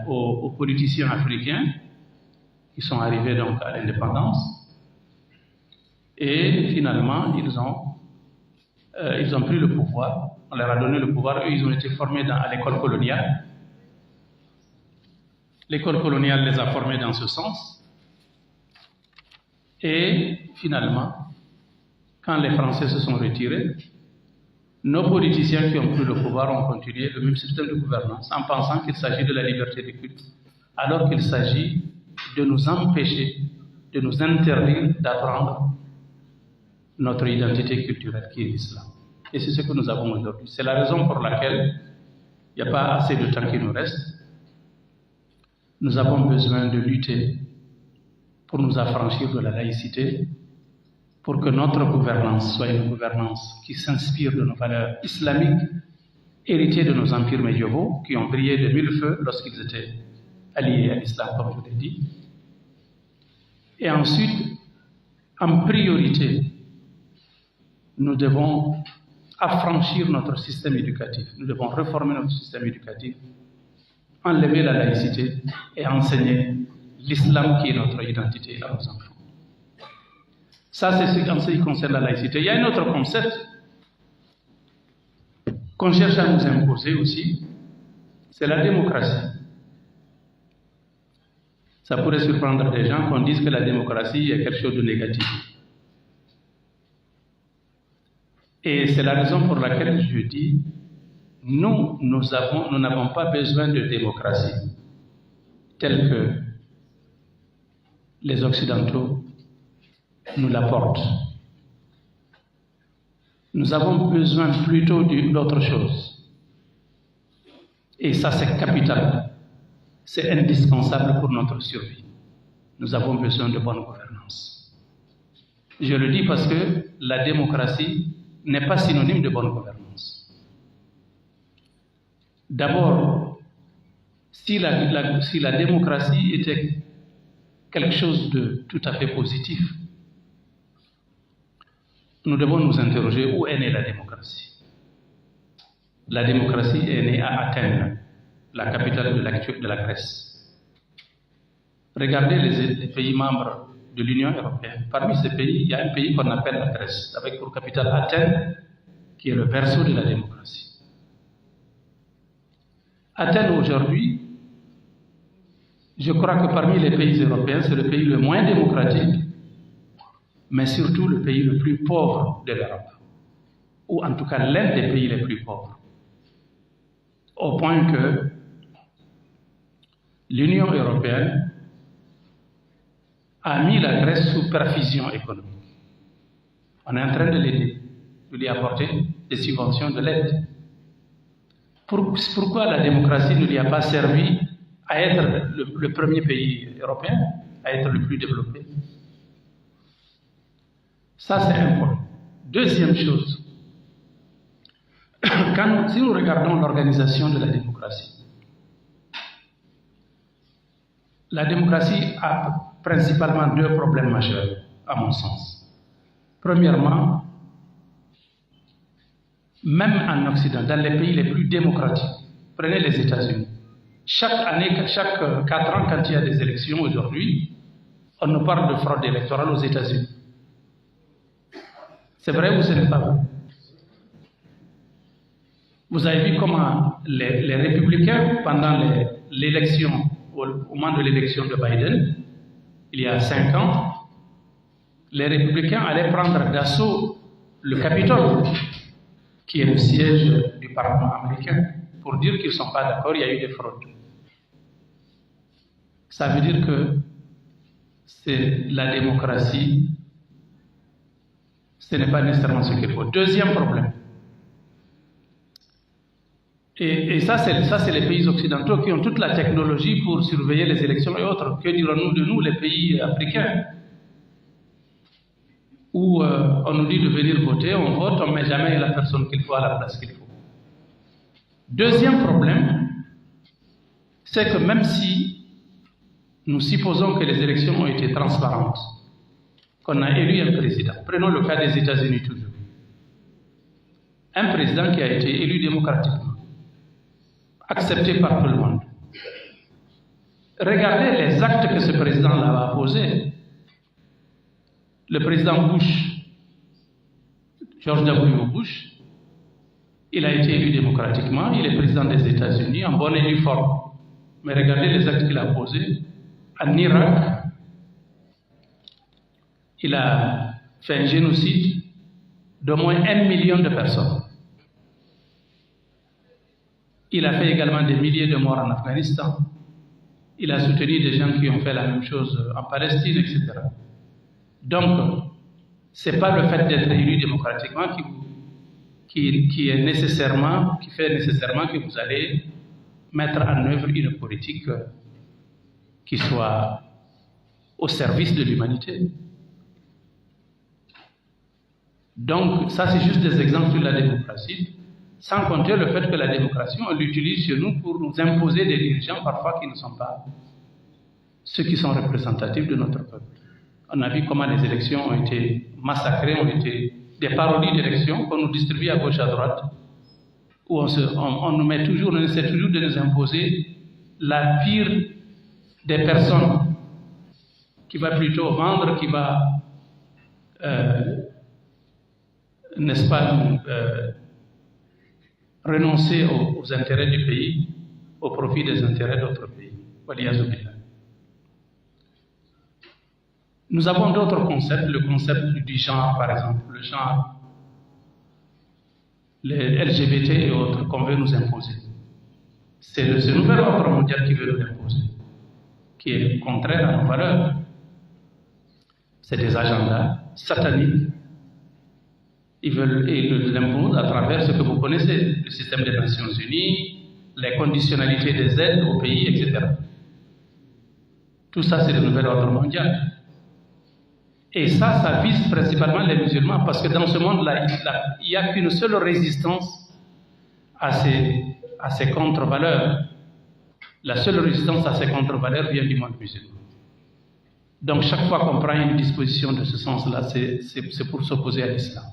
aux politiciens africains qui sont arrivés donc à l'indépendance et finalement ils ont pris le pouvoir, on leur a donné le pouvoir, eux ils ont été formés à l'école coloniale. L'école coloniale les a formés dans ce sens et finalement, quand les Français se sont retirés, nos politiciens qui ont pris le pouvoir ont continué le même système de gouvernance en pensant qu'il s'agit de la liberté de culte, alors qu'il s'agit de nous empêcher, de nous interdire d'apprendre notre identité culturelle qui est l'islam. Et c'est ce que nous avons aujourd'hui. C'est la raison pour laquelle il n'y a pas assez de temps qui nous reste. Nous avons besoin de lutter pour nous affranchir de la laïcité, pour que notre gouvernance soit une gouvernance qui s'inspire de nos valeurs islamiques, héritées de nos empires médiévaux, qui ont brillé de mille feux lorsqu'ils étaient alliés à l'islam, comme je l'ai dit. Et ensuite, en priorité, nous devons affranchir notre système éducatif. Nous devons réformer notre système éducatif, enlever la laïcité et enseigner l'islam qui est notre identité à nos enfants. Ça, c'est en ce qui concerne la laïcité. Il y a un autre concept qu'on cherche à nous imposer aussi, c'est la démocratie. Ça pourrait surprendre des gens qu'on dise que la démocratie est quelque chose de négatif. Et c'est la raison pour laquelle je dis, nous n'avons pas besoin de démocratie telle que les Occidentaux nous l'apporte. Nous avons besoin plutôt d'autre chose. Et ça, c'est capital. C'est indispensable pour notre survie. Nous avons besoin de bonne gouvernance. Je le dis parce que la démocratie n'est pas synonyme de bonne gouvernance. D'abord, si la démocratie était quelque chose de tout à fait positif, nous devons nous interroger où est née la démocratie. La démocratie est née à Athènes, la capitale de la Grèce. Regardez les pays membres de l'Union européenne. Parmi ces pays, il y a un pays qu'on appelle la Grèce, avec pour capitale Athènes, qui est le berceau de la démocratie. Athènes aujourd'hui, je crois que parmi les pays européens, c'est le pays le moins démocratique, mais surtout le pays le plus pauvre de l'Europe, ou en tout cas l'un des pays les plus pauvres. Au point que l'Union européenne a mis la Grèce sous perfusion économique. On est en train de l'aider, de lui apporter des subventions, de l'aide. Pourquoi la démocratie ne lui a pas servi à être le premier pays européen, à être le plus développé? Ça, c'est un point. Deuxième chose, si nous regardons l'organisation de la démocratie a principalement deux problèmes majeurs, à mon sens. Premièrement, même en Occident, dans les pays les plus démocratiques, prenez les États-Unis. Chaque 4 ans, quand il y a des élections aujourd'hui, on nous parle de fraude électorale aux États-Unis. C'est vrai ou ce n'est pas vrai? Vous avez vu comment les républicains, pendant l'élection, au moment de l'élection de Biden, il y a 5 ans, les républicains allaient prendre d'assaut le Capitole, qui est le siège du Parlement américain, pour dire qu'ils ne sont pas d'accord, il y a eu des fraudes. Ça veut dire que c'est la démocratie, ce n'est pas nécessairement ce qu'il faut. Deuxième problème. Et ça, c'est les pays occidentaux qui ont toute la technologie pour surveiller les élections et autres. Que dirons-nous de nous, les pays africains, où on nous dit de venir voter, on vote, on ne met jamais la personne qu'il faut à la place qu'il faut. Deuxième problème, c'est que même si nous supposons que les élections ont été transparentes, qu'on a élu un président, prenons le cas des États-Unis toujours, un président qui a été élu démocratiquement, accepté par tout le monde. Regardez les actes que ce président-là a posés. Le président Bush, George W. Bush, il a été élu démocratiquement, il est président des États-Unis en bonne et due forme. Mais regardez les actes qu'il a posés. En Irak, il a fait un génocide d'au moins 1 million de personnes. Il a fait également des milliers de morts en Afghanistan. Il a soutenu des gens qui ont fait la même chose en Palestine, etc. Donc, ce n'est pas le fait d'être élu démocratiquement qui fait nécessairement que vous allez mettre en œuvre une politique qui soit au service de l'humanité. Donc, ça, c'est juste des exemples sur la démocratie, sans compter le fait que la démocratie, on l'utilise chez nous pour nous imposer des dirigeants parfois qui ne sont pas ceux qui sont représentatifs de notre peuple. On a vu comment les élections ont été massacrées, ont été des parodies d'élections qu'on nous distribue à gauche, à droite, où on nous met toujours, on essaie toujours de nous imposer la pire des personnes qui va plutôt vendre, qui va, n'est-ce pas, renoncer aux intérêts du pays au profit des intérêts d'autres pays. Nous avons d'autres concepts, le concept du genre par exemple, le genre, les LGBT et autres qu'on veut nous imposer. C'est ce nouvel ordre mondial qui veut nous imposer, qui est contraire à nos valeurs. C'est des agendas satanique. Ils veulent l'imposer à travers ce que vous connaissez, le système des Nations Unies, les conditionnalités des aides aux pays, etc. Tout ça, c'est le nouvel ordre mondial. Et ça vise principalement les musulmans, parce que dans ce monde-là, il n'y a qu'une seule résistance à ces contre-valeurs. La seule résistance à ces contre-valeurs vient du monde musulman. Donc chaque fois qu'on prend une disposition de ce sens-là, c'est pour s'opposer à l'islam.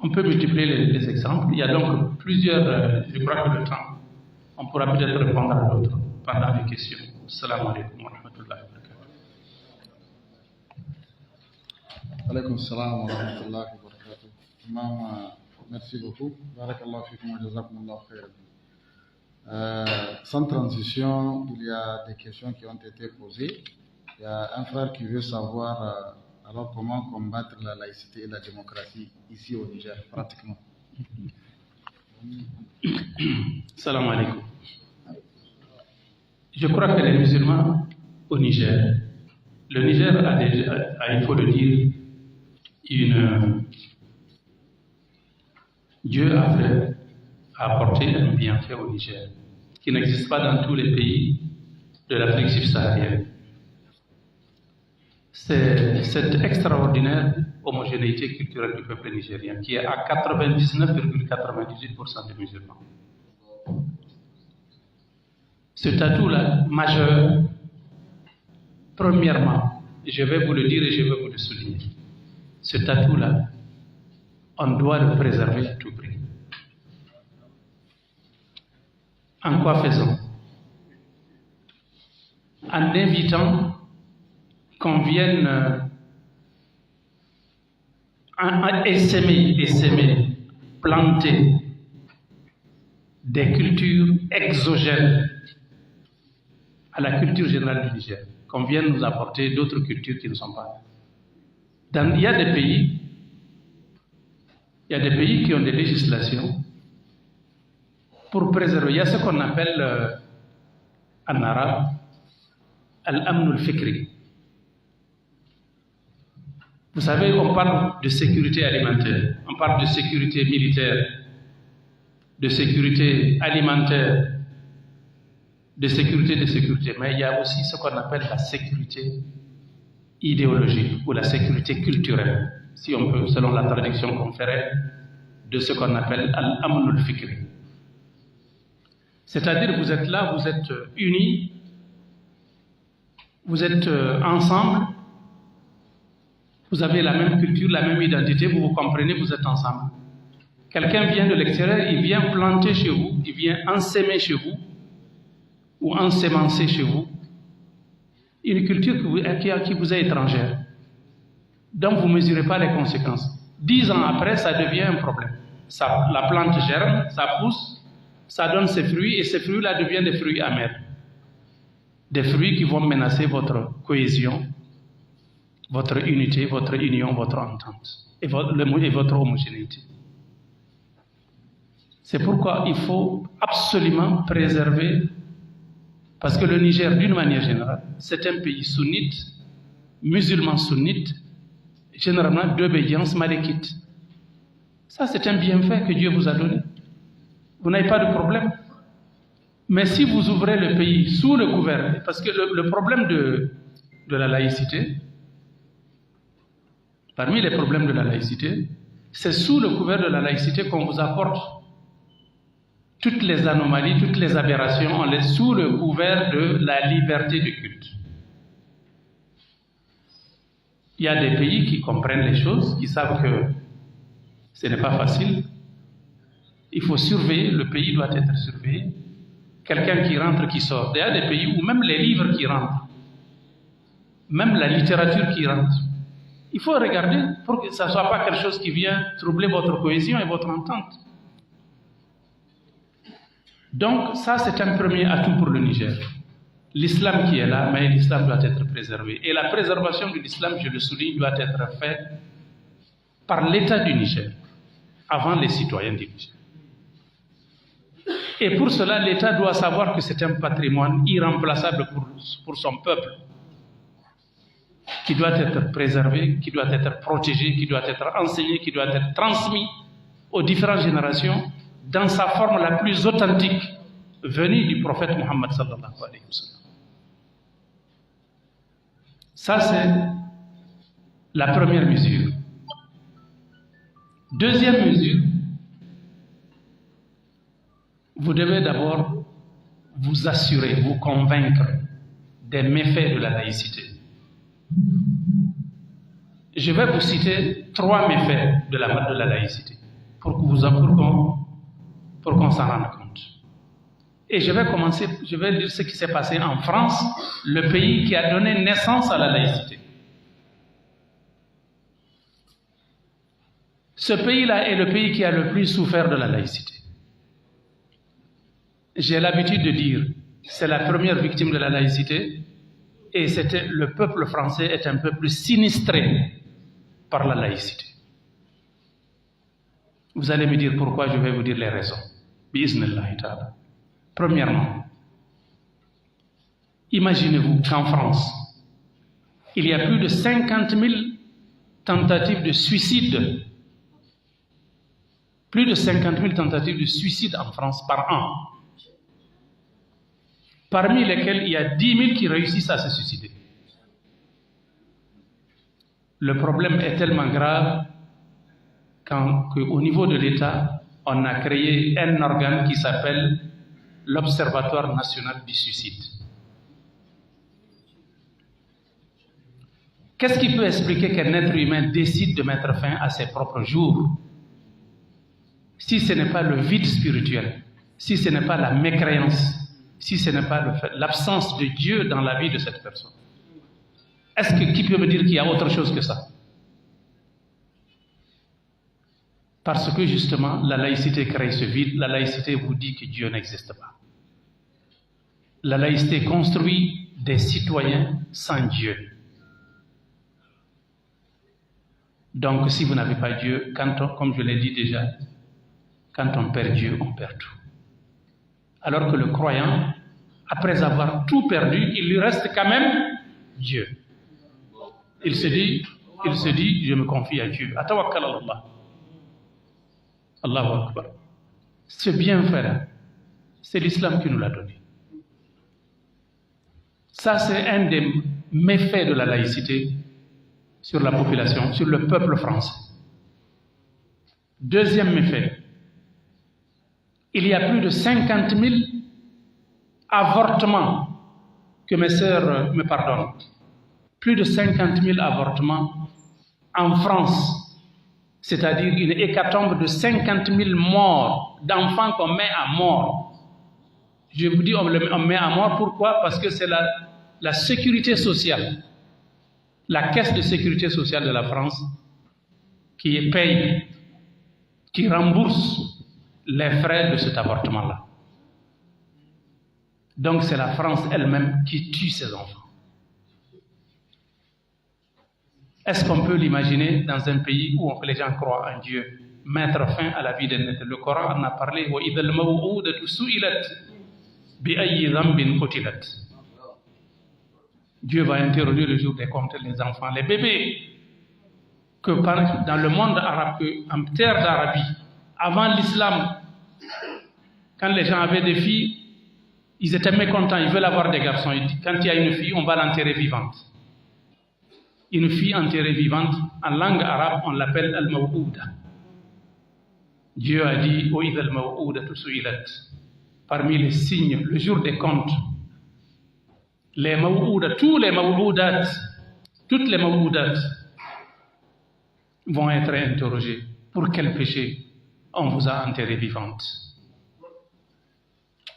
On peut multiplier les exemples. Il y a donc plusieurs, je crois que le temps, on pourra peut-être répondre à d'autres pendant les questions. Assalamu alaikum wa rahmatullahi wa barakatuh. Alaykoum salam wa rahmatullahi wa barakatuh. Imam, merci beaucoup. Barakallahu fikum wa jazakumullahu khairan. Sans transition, il y a des questions qui ont été posées. Il y a un frère qui veut savoir alors comment combattre la laïcité et la démocratie ici au Niger, pratiquement. Salam alaikum. Je crois que les musulmans au Niger, le Niger a déjà, il faut le dire, Dieu a apporté un bienfait au Niger qui n'existe pas dans tous les pays de l'Afrique subsaharienne. C'est cette extraordinaire homogénéité culturelle du peuple nigérien qui est à 99,98% des musulmans. Cet atout-là, majeur, premièrement, je vais vous le dire et je vais vous le souligner, cet atout-là, on doit le préserver à tout prix. En quoi faisons? En évitant qu'on vienne essaimer, planter des cultures exogènes à la culture générale du Niger, qu'on vienne nous apporter d'autres cultures qui ne sont pas. Il y a des pays qui ont des législations pour préserver. Il y a ce qu'on appelle en arabe al-amn al-fikri. Vous savez, on parle de sécurité alimentaire, on parle de sécurité militaire, de sécurité alimentaire, de sécurité, mais il y a aussi ce qu'on appelle la sécurité idéologique ou la sécurité culturelle, si on peut, selon la traduction qu'on ferait de ce qu'on appelle al-amn al-fikri. C'est-à-dire vous êtes là, vous êtes unis, vous êtes ensemble, vous avez la même culture, la même identité, vous vous comprenez, vous êtes ensemble. Quelqu'un vient de l'extérieur, il vient planter chez vous, il vient ensaimer chez vous, ou ensemencer chez vous, une culture qui vous est étrangère. Donc vous ne mesurez pas les conséquences. 10 ans après, ça devient un problème. La plante germe, ça pousse, ça donne ses fruits, et ces fruits-là deviennent des fruits amers. Des fruits qui vont menacer votre cohésion, votre unité, votre union, votre entente et votre homogénéité. C'est pourquoi il faut absolument préserver, parce que le Niger, d'une manière générale, c'est un pays sunnite, musulman sunnite, généralement d'obédience malékite. Ça, c'est un bienfait que Dieu vous a donné. Vous n'avez pas de problème. Mais si vous ouvrez le pays sous le couvert, parce que le problème de la laïcité, parmi les problèmes de la laïcité, c'est sous le couvert de la laïcité qu'on vous apporte toutes les anomalies, toutes les aberrations, on les sous le couvert de la liberté de culte. Il y a des pays qui comprennent les choses, qui savent que ce n'est pas facile. Il faut surveiller, le pays doit être surveillé. Quelqu'un qui rentre, qui sort. Il y a des pays où même les livres qui rentrent, même la littérature qui rentre, il faut regarder pour que ça ne soit pas quelque chose qui vient troubler votre cohésion et votre entente. Donc ça, c'est un premier atout pour le Niger. L'islam qui est là, mais l'islam doit être préservé. Et la préservation de l'islam, je le souligne, doit être faite par l'État du Niger, avant les citoyens du Niger. Et pour cela, l'État doit savoir que c'est un patrimoine irremplaçable pour son peuple. qui doit être préservé, qui doit être protégé, qui doit être enseigné, qui doit être transmis aux différentes générations dans sa forme la plus authentique, venue du prophète Muhammad sallallahu alayhi wa sallam. Ça, c'est la première mesure. Deuxième mesure, vous devez d'abord vous assurer, vous convaincre des méfaits de la laïcité. Je vais vous citer 3 méfaits de la laïcité pour qu'on s'en rende compte. Et je vais dire ce qui s'est passé en France, le pays qui a donné naissance à la laïcité. Ce pays-là est le pays qui a le plus souffert de la laïcité. J'ai l'habitude de dire, c'est la première victime de la laïcité, et le peuple français est un peuple sinistré par la laïcité. Vous allez me dire pourquoi, je vais vous dire les raisons. Bi'iznillahi ta'ala. Premièrement, imaginez-vous qu'en France, il y a plus de 50 000 tentatives de suicide. Plus de 50 000 tentatives de suicide en France par an. Parmi lesquelles il y a 10 000 qui réussissent à se suicider. Le problème est tellement grave qu'au niveau de l'État, on a créé un organe qui s'appelle l'Observatoire national du suicide. Qu'est-ce qui peut expliquer qu'un être humain décide de mettre fin à ses propres jours? Si ce n'est pas le vide spirituel, si ce n'est pas la mécréance, si ce n'est pas l'absence de Dieu dans la vie de cette personne. Qui peut me dire qu'il y a autre chose que ça? Parce que justement, la laïcité crée ce vide, la laïcité vous dit que Dieu n'existe pas. La laïcité construit des citoyens sans Dieu. Donc, si vous n'avez pas Dieu, comme je l'ai dit déjà, quand on perd Dieu, on perd tout. Alors que le croyant, après avoir tout perdu, il lui reste quand même Dieu. Il se dit, je me confie à Dieu. Atawakkal Allah. Allahu Akbar. Ce bienfait, c'est l'islam qui nous l'a donné. Ça, c'est un des méfaits de la laïcité sur la population, sur le peuple français. Deuxième méfait, il y a plus de 50 000 avortements, que mes sœurs me pardonnent, plus de 50 000 avortements en France, c'est-à-dire une hécatombe de 50 000 morts d'enfants qu'on met à mort. Je vous dis on met à mort, pourquoi? Parce que c'est la sécurité sociale, la caisse de sécurité sociale de la France qui paye, qui rembourse les frais de cet avortement-là. Donc c'est la France elle-même qui tue ses enfants. Est-ce qu'on peut l'imaginer dans un pays où les gens croient en Dieu, mettre fin à la vie d'un être? Le Coran en a parlé. Dieu va interroger le jour des comptes les enfants, les bébés. Que dans le monde arabe, en terre d'Arabie, avant l'islam, quand les gens avaient des filles, ils étaient mécontents, ils veulent avoir des garçons. Quand il y a une fille, on va l'enterrer vivante. Une fille enterrée vivante, en langue arabe, on l'appelle al-maw'ouda. Dieu a dit, parmi les signes, le jour des comptes, les maw'ouda, tous les maw'oudat, toutes les maw'oudat vont être interrogés. Pour quel péché on vous a enterré vivante?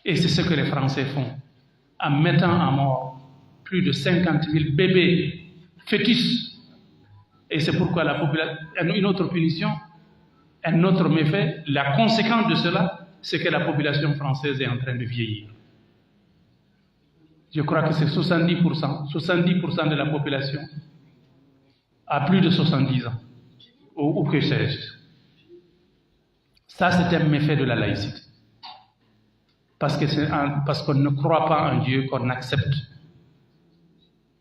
Et c'est ce que les Français font, en mettant à mort plus de 50 000 bébés fœtus. Et c'est pourquoi la population, une autre punition, un autre méfait, la conséquence de cela, c'est que la population française est en train de vieillir. Je crois que c'est 70% de la population a plus de 70 ans, ou que sais-je. Ça, c'est un méfait de la laïcité. Parce qu'on ne croit pas en Dieu, qu'on accepte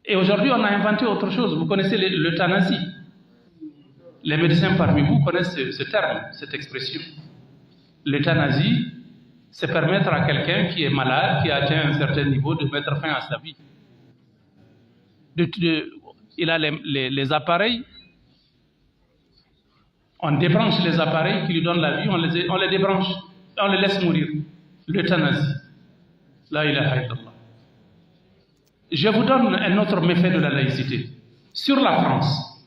Et aujourd'hui, on a inventé autre chose. Vous connaissez l'euthanasie. Les médecins parmi vous connaissent ce terme, cette expression. L'euthanasie, c'est permettre à quelqu'un qui est malade, qui a atteint un certain niveau, de mettre fin à sa vie. Il a les appareils. On débranche les appareils qui lui donnent la vie, on les débranche, on les laisse mourir. L'euthanasie. La ilaha illallah. Je vous donne un autre méfait de la laïcité. Sur la France,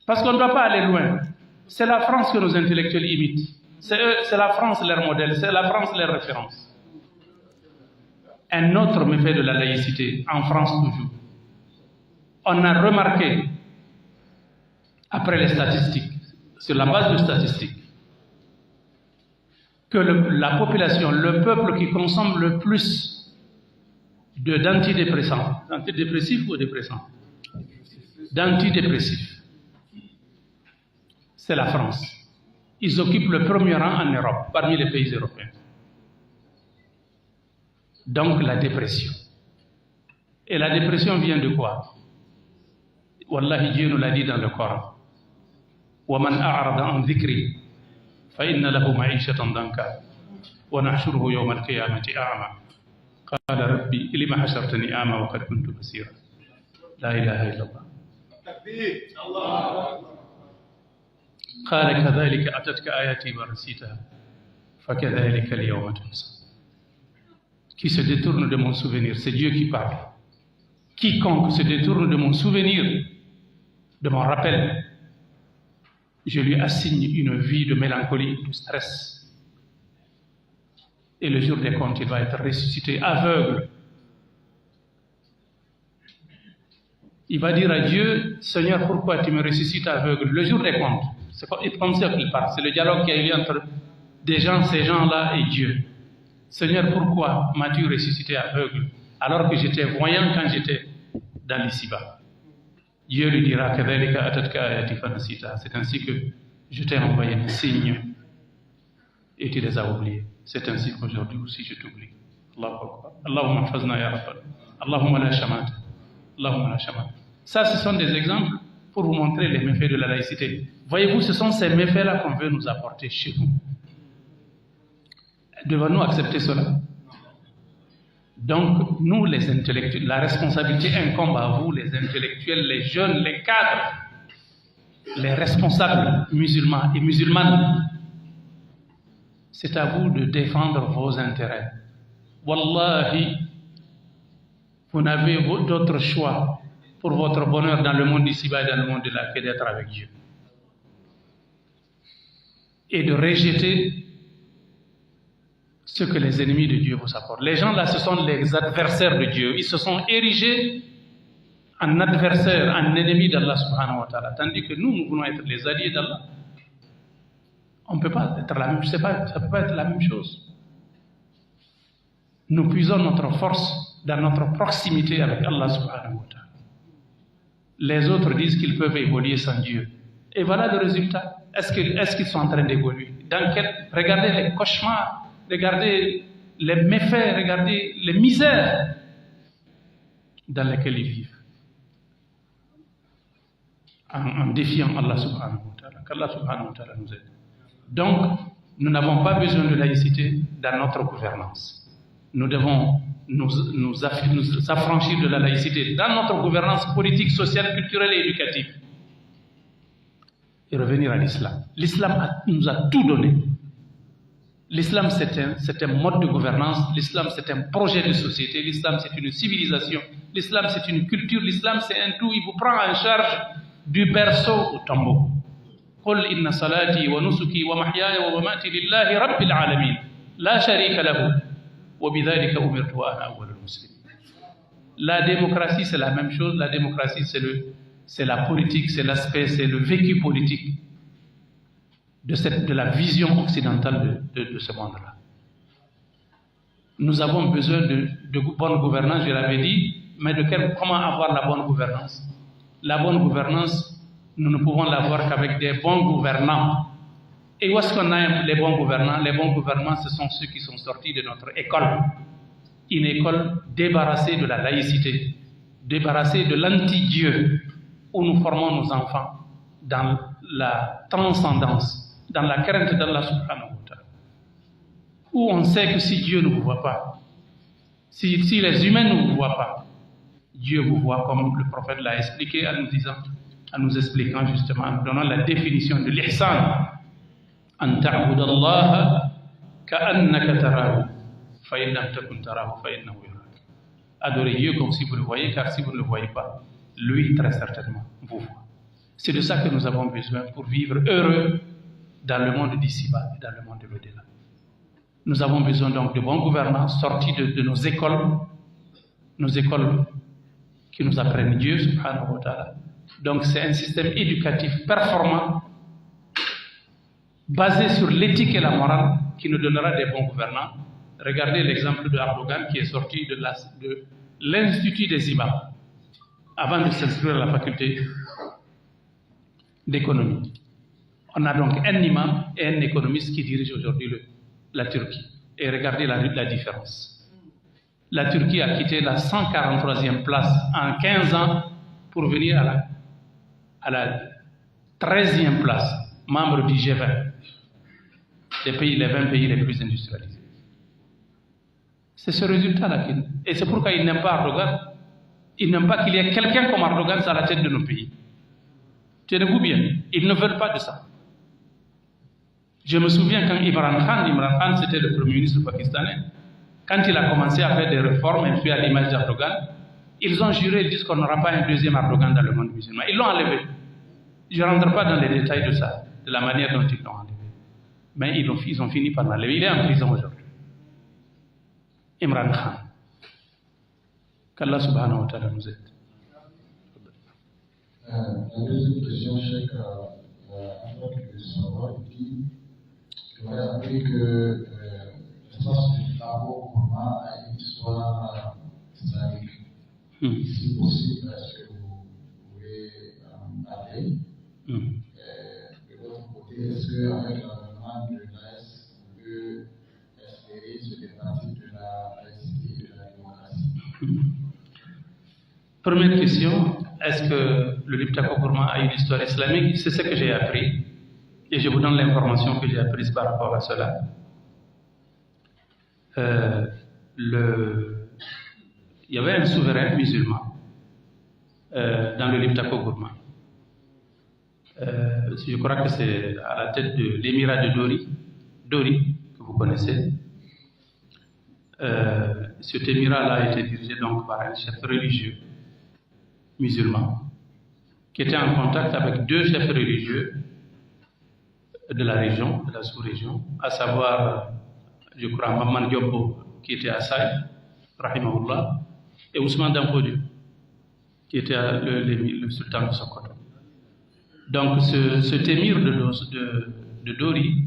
parce qu'on ne doit pas aller loin. C'est la France que nos intellectuels imitent. C'est la France leur modèle, c'est la France leur référence. Un autre méfait de la laïcité, en France toujours. On a remarqué, après les statistiques, sur la base de statistiques, que la population, le peuple qui consomme le plus d'antidépressants, antidépressifs ou dépressants? D'antidépressifs, c'est la France. Ils occupent le premier rang en Europe, parmi les pays européens. Donc la dépression. Et la dépression vient de quoi? Wallahi, Dieu nous l'a dit dans le Coran. وَمَنْ أَعْرَضَ عَنْ ذِكْرِي فَإِنَّ لَهُ مَعِيشَةً ضَنكًا وَنَحْشُرُهُ يَوْمَ الْقِيَامَةِ أَعْمَى قال ربي لما حشرتني أعمى وقد كنت بصيرا لا إله إلا الله قال كذلك أتتك آياتي ونسيتها فكذلك اليوم تنسى. Qui se détourne de mon souvenir, c'est Dieu qui parle. Quiconque se détourne de mon souvenir, de mon rappel, je lui assigne une vie de mélancolie, de stress. Et le jour des comptes, il va être ressuscité aveugle. Il va dire à Dieu, Seigneur, pourquoi tu me ressuscites aveugle? Le jour des comptes, c'est comme ça qu'il parle. C'est le dialogue qui a eu lieu entre ces gens-là et Dieu. Seigneur, pourquoi m'as-tu ressuscité aveugle alors que j'étais voyant quand j'étais dans l'ici-bas? Dieu lui dira, c'est ainsi que je t'ai envoyé des signes et tu les as oubliés. C'est ainsi qu'aujourd'hui aussi je t'oublie. Allahu Akbar. Allahumma fazna ya Rabbal. Allahumma la shamat. Allahumma la shamat. Ça, ce sont des exemples pour vous montrer les méfaits de la laïcité. Voyez-vous, ce sont ces méfaits-là qu'on veut nous apporter chez nous. Devons-nous accepter cela? Donc, nous, les intellectuels, la responsabilité incombe à vous, les intellectuels, les jeunes, les cadres, les responsables musulmans et musulmanes. C'est à vous de défendre vos intérêts. Wallahi, vous n'avez d'autre choix pour votre bonheur dans le monde d'ici-bas et dans le monde de là que d'être avec Dieu. Et de rejeter ce que les ennemis de Dieu vous apportent. Les gens là, ce sont les adversaires de Dieu. Ils se sont érigés en adversaires, en ennemis d'Allah subhanahu wa ta'ala. Tandis que nous voulons être les alliés d'Allah. On ne peut pas être la même chose. Ça ne peut pas être la même chose. Nous puisons notre force dans notre proximité avec Allah subhanahu wa ta'ala. Les autres disent qu'ils peuvent évoluer sans Dieu. Et voilà le résultat. Est-ce qu'ils sont en train d'évoluer? Regardez les cauchemars, regardez les méfaits, regardez les misères dans lesquelles ils vivent. En défiant Allah subhanahu wa ta'ala. Qu'Allah subhanahu wa ta'ala nous aide. Donc, nous n'avons pas besoin de laïcité dans notre gouvernance. Nous devons nous affranchir de la laïcité dans notre gouvernance politique, sociale, culturelle et éducative. Et revenir à l'islam. L'islam nous a tout donné. L'islam, c'est un mode de gouvernance. L'islam, c'est un projet de société. L'islam, c'est une civilisation. L'islam, c'est une culture. L'islam, c'est un tout. Il vous prend en charge du berceau au tombeau. قل إن صلاتي ونسكي ومحياي ومماتي لله رب العالمين لا شريك له وبذلك أمرت وأنا أول المسلمين. La démocratie, c'est la même chose. La démocratie, c'est la politique, c'est l'aspect, c'est le vécu politique de la vision occidentale de ce monde-là. Nous avons besoin de bonne gouvernance, je l'avais dit, mais comment avoir la bonne gouvernance? La bonne gouvernance, nous ne pouvons l'avoir qu'avec des bons gouvernants. Et où est-ce qu'on a les bons gouvernants? Les bons gouvernants, ce sont ceux qui sont sortis de notre école. Une école débarrassée de la laïcité. débarrasser de l'anti-Dieu, où nous formons nos enfants dans la transcendance, dans la crainte d'Allah subhanahu wa ta'ala. Où on sait que si Dieu ne vous voit pas, si les humains ne vous voient pas, Dieu vous voit, comme le prophète l'a expliqué en nous expliquant justement, en nous donnant la définition de l'ihsan. An ta'budallaha ka'annaka tarahu, fa in lam takun tarahu fa innahu yarak. Adorez Dieu comme si vous le voyez, car si vous ne le voyez pas, lui très certainement vous voit. C'est de ça que nous avons besoin pour vivre heureux dans le monde d'ici-bas et dans le monde de l'au-delà. Nous avons besoin donc de bons gouvernants sortis de nos écoles qui nous apprennent Dieu subhanahu wa ta'ala. Donc c'est un système éducatif performant, basé sur l'éthique et la morale, qui nous donnera des bons gouvernants. Regardez l'exemple de Erdogan qui est sorti de l'Institut des imams avant de s'inscrire à la faculté d'économie. On a donc un imam et un économiste qui dirigent aujourd'hui la Turquie. Et regardez la différence. La Turquie a quitté la 143e place en 15 ans pour venir à la 13e place, membre du G20, les 20 pays les plus industrialisés. C'est ce résultat-là. Et c'est pourquoi ils n'aiment pas Erdogan. Ils n'aiment pas qu'il y ait quelqu'un comme Erdogan à la tête de nos pays. Tenez-vous bien, ils ne veulent pas de ça. Je me souviens quand Imran Khan, c'était le premier ministre pakistanais, quand il a commencé à faire des réformes, et puis à l'image d'Erdogan, ils ont juré, ils disent qu'on n'aura pas un deuxième Erdogan dans le monde musulman. Ils l'ont enlevé. Je ne rentre pas dans les détails de ça, de la manière dont ils l'ont enlevé. Mais ils ont fini par l'enlever. Il est en prison aujourd'hui. Imran Khan. Qu'Allah subhanahu wa ta'ala nous aide. La deuxième question, Cheikh, avec le savoir, dit que vous avez appris que l'espace du Labo Kourma a une histoire islamique. Si possible, est-ce que vous pouvez en parler? De l'autre côté, est-ce qu'avec l'avènement de l'AS, on peut espérer se départir de la laïcité et de la démocratie? Première question, est-ce que le Liptako Gourma a une histoire islamique? C'est ce que j'ai appris et je vous donne l'information que j'ai apprise par rapport à cela. Il y avait un souverain musulman dans le Liptako Gourma. Je crois que c'est à la tête de l'émirat de Dori, que vous connaissez. Cet émirat-là a été dirigé donc par un chef religieux musulman qui était en contact avec deux chefs religieux de la région, de la sous-région, à savoir, je crois, Maman Diop qui était à Saï, rahimahullah, et Ousmane Danfodio qui était le sultan de Sokoto. Donc cet émir de Dori,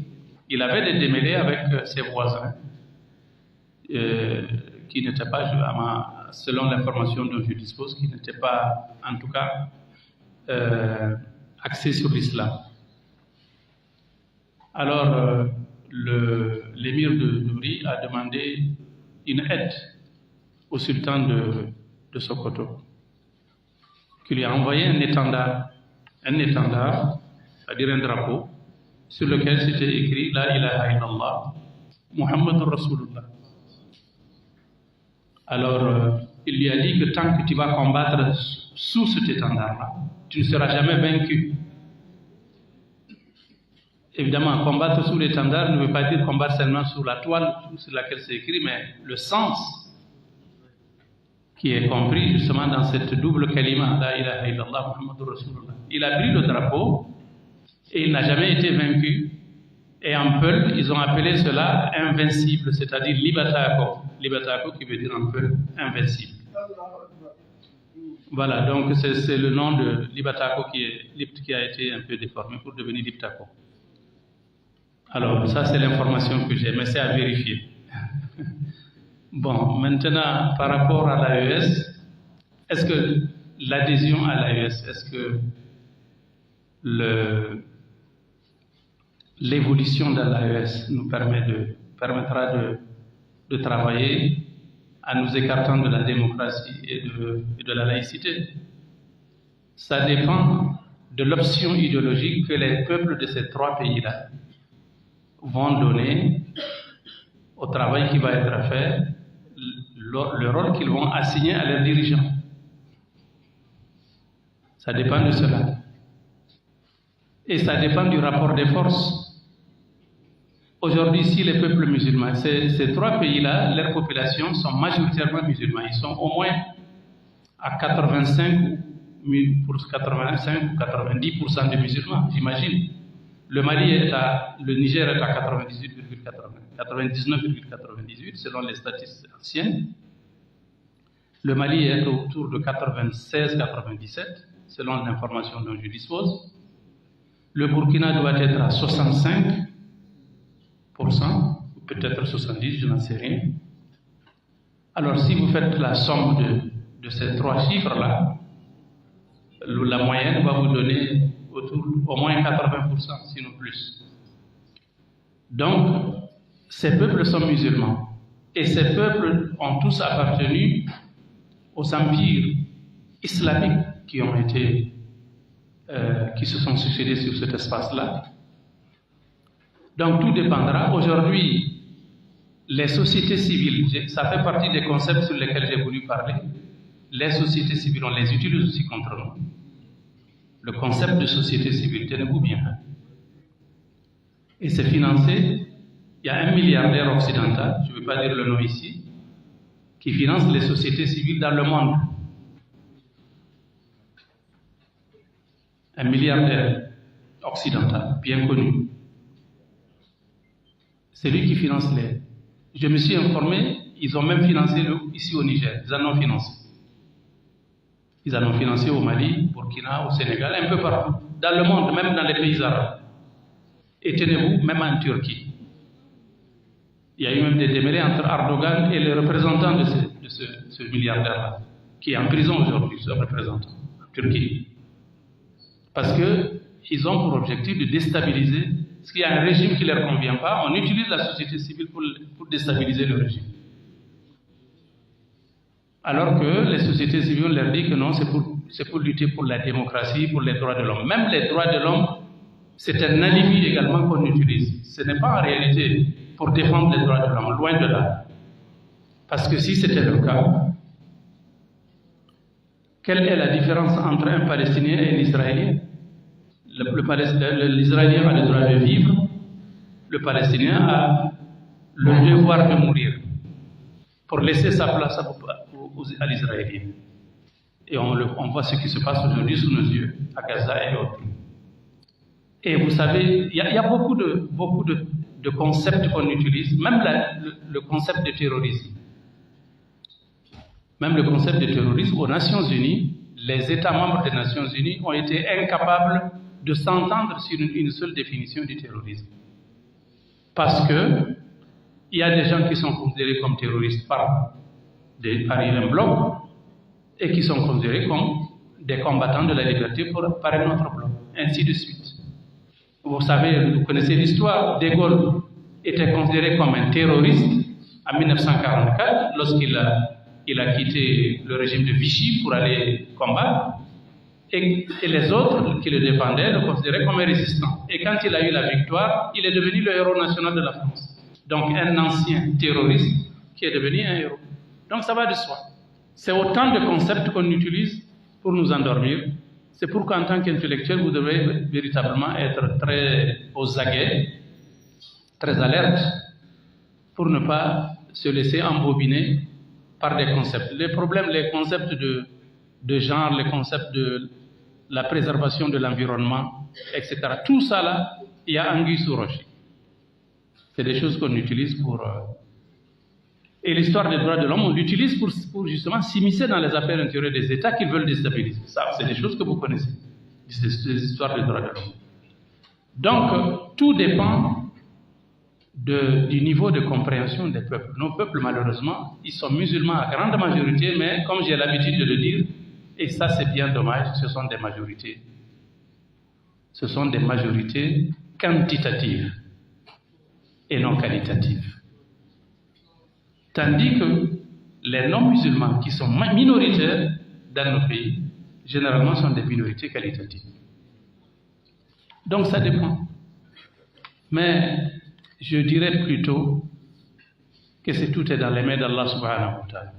il avait des démêlés avec ses voisins qui n'étaient pas, selon l'information dont je dispose, qui n'étaient pas, en tout cas, axés sur l'islam. Alors, l'émir de Dori a demandé une aide au sultan de Sokoto, qui lui a envoyé un étendard, c'est-à-dire un drapeau, sur lequel c'était écrit La ilaha illallah, Muhammadur Rasulullah. Alors, il lui a dit que tant que tu vas combattre sous cet étendard-là, tu ne seras jamais vaincu. Évidemment, combattre sous l'étendard ne veut pas dire combattre seulement sur la toile sur laquelle c'est écrit, mais le sens qui est compris justement dans cette double kalima, La ilaha illallah, Muhammadur Rasulullah. Il a pris le drapeau et il n'a jamais été vaincu. Et en Peul, ils ont appelé cela invincible, c'est-à-dire Libatako. Libatako qui veut dire en Peul invincible. Voilà, donc c'est le nom de Libatako qui a été un peu déformé pour devenir Liptako. Alors, ça c'est l'information que j'ai, mais c'est à vérifier. Bon, maintenant, par rapport à l'AES, est-ce que l'adhésion à l'AES, est-ce que l'évolution de l'AES nous permettra de travailler en nous écartant de la démocratie et de la laïcité. Ça dépend de l'option idéologique que les peuples de ces trois pays-là vont donner au travail qui va être fait, le rôle qu'ils vont assigner à leurs dirigeants. Ça dépend de cela. Et ça dépend du rapport des forces. Aujourd'hui, si les peuples musulmans, ces trois pays-là, leurs populations sont majoritairement musulmans. Ils sont au moins à 85 ou 90% de musulmans, j'imagine. Le Niger est à 99,98 selon les statistiques anciennes. Le Mali est autour de 96-97 selon l'information dont je dispose. Le Burkina doit être à 65%, ou peut-être 70%, je n'en sais rien. Alors si vous faites la somme de ces trois chiffres-là, la moyenne va vous donner au moins 80%, sinon plus. Donc, ces peuples sont musulmans. Et ces peuples ont tous appartenu aux empires islamiques qui se sont succédés sur cet espace-là. Donc, tout dépendra. Aujourd'hui, les sociétés civiles, ça fait partie des concepts sur lesquels j'ai voulu parler. Les sociétés civiles, on les utilise aussi contre nous. Le concept de société civile, tenez-vous bien. Et c'est financé, il y a un milliardaire occidental, je ne vais pas dire le nom ici, qui finance les sociétés civiles dans le monde. Un milliardaire occidental, bien connu. C'est lui qui finance les... Je me suis informé, ils ont même financé ici au Niger, ils en ont financé. Ils en ont financé au Mali, au Burkina, au Sénégal, un peu partout, dans le monde, même dans les pays arabes. Et tenez-vous, même en Turquie. Il y a eu même des démêlés entre Erdogan et les représentants de ce milliardaire-là, qui est en prison aujourd'hui, ce représentant, en Turquie. Parce qu'ils ont pour objectif de déstabiliser, parce qu'il y a un régime qui ne leur convient pas, on utilise la société civile pour déstabiliser le régime. Alors que les sociétés civiles leur disent que non, c'est pour lutter pour la démocratie, pour les droits de l'homme. Même les droits de l'homme, c'est un alibi également qu'on utilise. Ce n'est pas en réalité pour défendre les droits de l'homme, loin de là. Parce que si c'était le cas, quelle est la différence entre un Palestinien et un Israélien? L'Israélien a le droit de vivre, le Palestinien a le devoir de mourir pour laisser sa place à l'Israélien. Et on voit ce qui se passe aujourd'hui sous nos yeux, à Gaza et autres. Et vous savez, il y a beaucoup de concepts qu'on utilise, même le concept de terrorisme. Même le concept de terrorisme, aux Nations Unies, les États membres des Nations Unies ont été incapables de s'entendre sur une seule définition du terrorisme. Parce que il y a des gens qui sont considérés comme terroristes par un bloc et qui sont considérés comme des combattants de la liberté par un autre bloc, ainsi de suite. Vous savez, vous connaissez l'histoire, De Gaulle était considéré comme un terroriste en 1944 lorsqu'il a quitté le régime de Vichy pour aller combattre, et les autres qui le défendaient le considéraient comme un résistant. Et quand il a eu la victoire, il est devenu le héros national de la France. Donc un ancien terroriste qui est devenu un héros. Donc ça va de soi. C'est autant de concepts qu'on utilise pour nous endormir. C'est pourquoi en tant qu'intellectuel, vous devez véritablement être très aux aguets, très alerte, pour ne pas se laisser embobiner par des concepts. Les problèmes, les concepts de genre, les concepts de la préservation de l'environnement, etc. Tout ça là, il y a anguille sous rocher. C'est des choses qu'on utilise pour... Et l'histoire des droits de l'homme, on l'utilise pour justement s'immiscer dans les affaires intérieures des États qu'ils veulent déstabiliser. Ça, c'est des choses que vous connaissez, des histoires des droits de l'homme. Donc, tout dépend du niveau de compréhension des peuples. Nos peuples, malheureusement, ils sont musulmans à grande majorité, mais comme j'ai l'habitude de le dire, et ça c'est bien dommage, ce sont des majorités. Ce sont des majorités quantitatives et non qualitatives. Tandis que les non-musulmans qui sont minoritaires dans nos pays, généralement sont des minorités qualitatives. Donc ça dépend. Mais je dirais plutôt que tout est dans les mains d'Allah subhanahu wa ta'ala.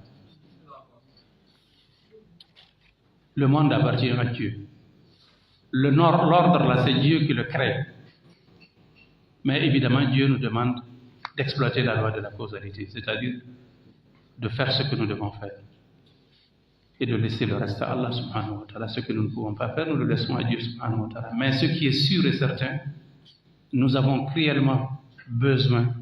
Le monde appartient à Dieu. L'ordre là, c'est Dieu qui le crée. Mais évidemment, Dieu nous demande d'exploiter la loi de la causalité, c'est-à-dire de faire ce que nous devons faire et de laisser le reste à Allah subhanahu wa ta'ala. Ce que nous ne pouvons pas faire, nous le laissons à Dieu subhanahu wa ta'ala. Mais ce qui est sûr et certain, nous avons cruellement besoin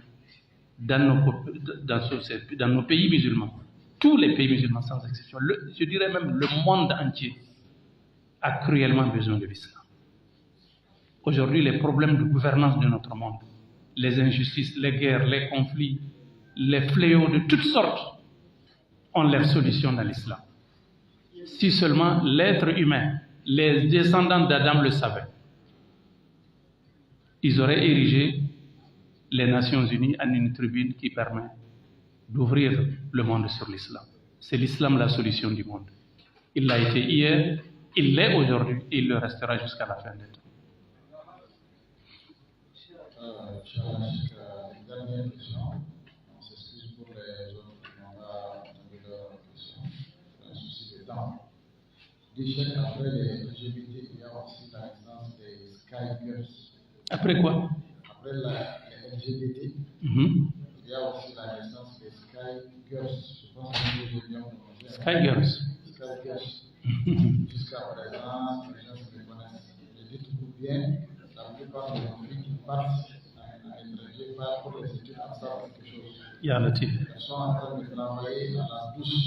dans nos pays musulmans, tous les pays musulmans sans exception, je dirais même le monde entier a cruellement besoin de l'islam. Aujourd'hui, les problèmes de gouvernance de notre monde, les injustices, les guerres, les conflits, les fléaux de toutes sortes ont leur solution dans l'islam. Si seulement l'être humain, les descendants d'Adam le savaient, ils auraient érigé les Nations Unies en une tribune qui permet d'ouvrir le monde sur l'islam. C'est l'islam la solution du monde. Il l'a été hier, il l'est aujourd'hui et il le restera jusqu'à la fin des temps. Dernière question. On s'excuse pour les autres qui n'ont pas entendu leur question. C'est un souci de temps. D'échec après les LGBT, il y a aussi la naissance des Sky Girls. Après quoi? Après les LGBT, il y a aussi la naissance des Sky Girls. Je pense que j'ai bien prononcé. Sky Girls. Sky Girls. Jusqu'à présent, les gens se reconnaissent. Je dis tout bien, la plupart des filles qui partent à l'étranger partent pour les études en savent quelque chose. Elles sont en train de travailler à la douche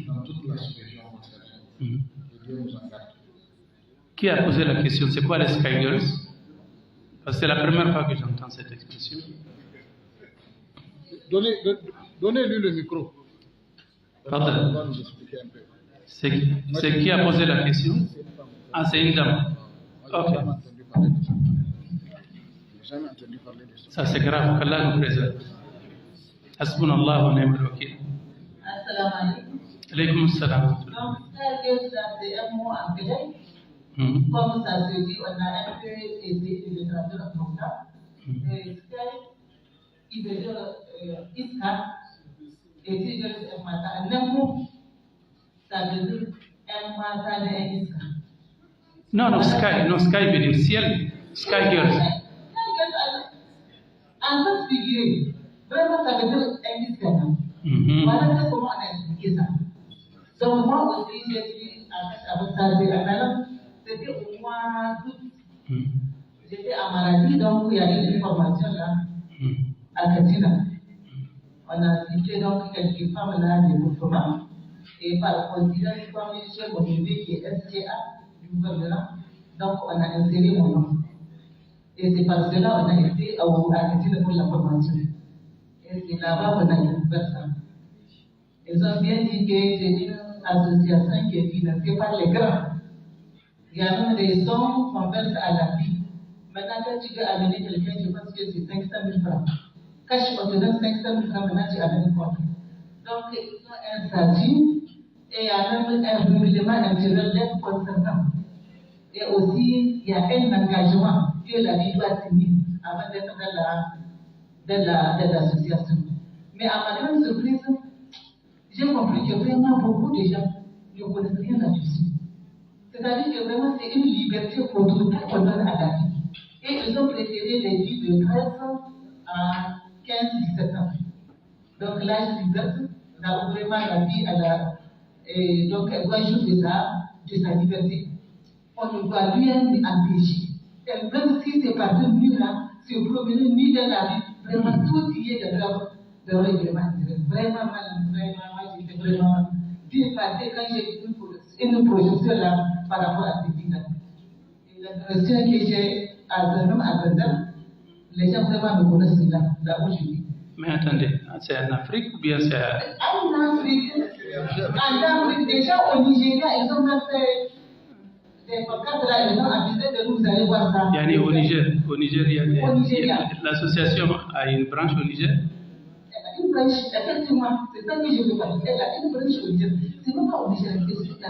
dans toute la sous-région concernée. Et Dieu nous en garde. Qui a posé la question? C'est quoi les Sky Girls? Parce que c'est la première fois que j'entends cette expression. Donnez-lui le micro. Pardon. On va nous expliquer un peu. C'est qui a posé la question? Ah, c'est une dame. Ok. Jamais entendu parler de ça. Ça c'est grave, qu'Allah nous préserve. Hasbunallah wa ni'mal wakil. Assalamu alaikum. Alaykum assalam. Donc, c'est un mot en grec. Comme ça se dit, on a un peu essayé de traduire comme ça. Il veut dire Iska, et si je dis un matin, un mot, ça veut dire un matin de Iska. Non, sky veut dire ciel. Sky Girls. En fait, figuré, vraiment, ça veut dire un Iska. Voilà comment on a expliqué ça. Donc, moi aussi, j'ai dit avec ça, c'était au mois d'août. J'étais à Maradi, donc il y avait une formation là, à Katina. On a cité donc quelques femmes là, des mouvements, et par coïncidence, comme j'ai mon bébé qui est STA du gouvernement, donc on a inséré mon nom. Et c'est par cela qu'on a été à Katina pour la formation. Et c'est là-bas qu'on a découvert ça. Ils ont bien dit que c'est une association qui est financée par les grands. Il y a même des sommes qu'on verse à la vie. Maintenant, quand tu veux amener quelqu'un, je pense que c'est 500 000 francs. Quand on te donne 500 000 francs, maintenant tu amènes quoi? Donc, ils ont un statut et il y a même un règlement intérieur d'être concernant. Et aussi, il y a un engagement que la vie doit signer avant d'être dans l'association. Mais à ma grande surprise, j'ai compris que vraiment beaucoup de gens ne connaissent rien là-dessus. C'est-à-dire que vraiment c'est une liberté qu'on donne à la vie. Et ils ont préféré les vies de 13 à 15-17 ans. Donc l'âge liberté, là où vraiment la vie donc elle doit jouir de sa liberté. On ne doit rien empêcher. Et même si c'est pas devenu là, se promener ni dans la vie, vraiment tout y est de leur règlement. Vraiment mal, j'étais vraiment dépassée quand j'ai vu une projection là par rapport à ces filles-là. Et l'impression que j'ai à Zandam, les gens vraiment me connaissent là où je vis. Mais attendez, c'est en Afrique ou bien c'est En Afrique, déjà au Nigeria, ils ont même fait des podcasts là, ils ont avisé de nous, vous allez voir ça. Il y a au Niger, il y a l'association a une branche au Niger. une branche, effectivement, c'est ça que je veux pas dire. Elle a une branche religieuse. C'est même pas obligé de la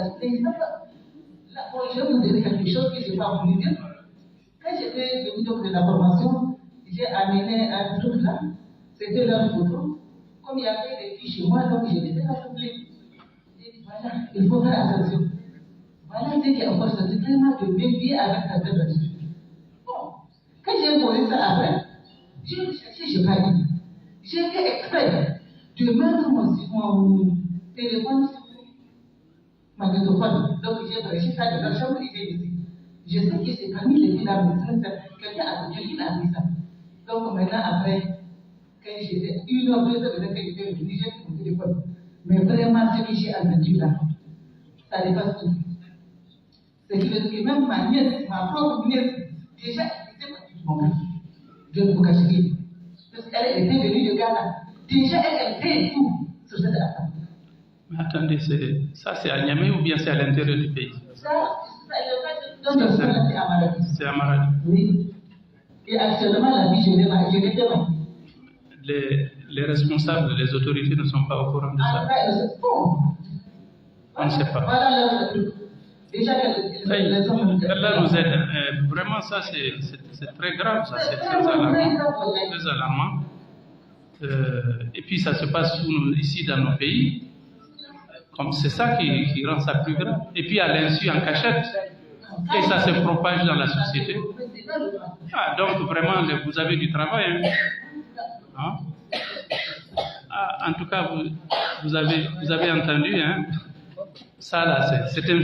bon, je vais vous dire quelque chose que je n'ai pas voulu dire. Quand j'étais venu de la formation, j'ai amené un truc là, c'était leur photo. Comme il y avait des filles chez moi, donc je les ai rassemblées. J'ai dit voilà, il faut faire attention. Voilà ce qui est encore sorti, vraiment de méfier avec ta tête là-dessus. Bon, quand j'ai posé ça après, j'ai cherché, je n'ai pas dit. J'ai fait exprès de mettre mon téléphone sur magnétophone. Donc j'ai branché ça dans la chambre et j'ai dit. Je sais que c'est parmi les filles là, quelqu'un a dit ça. Donc maintenant, après, quand j'étais 1 heure, 2 heures, que j'étais venu, j'ai pris mon téléphone. Mais vraiment, ce que j'ai entendu là, ça dépasse tout. C'est que même ma nièce, ma propre nièce, déjà, elle était partie du moment de Boukachiki. Parce qu'elle était venue de Ghana. Déjà, elle sait tout sur cette affaire. Mais attendez, ça c'est à Niamey ou bien c'est à l'intérieur du pays? Ça c'est à Maradi. Oui. Et actuellement, la vie, je l'ai demandé. Les responsables, les autorités ne sont pas au courant de ça. On ne sait pas. Voilà le déjà Allah nous aide. Vraiment, ça c'est très grave, ça c'est très alarmant. Et puis ça se passe ici dans nos pays. Comme c'est ça qui rend ça plus grave. Et puis à l'insu, en cachette. Et ça se propage dans la société. Ah, donc vraiment, vous avez du travail. Hein? Ah, en tout cas, vous avez entendu. Hein? Ça là, c'est un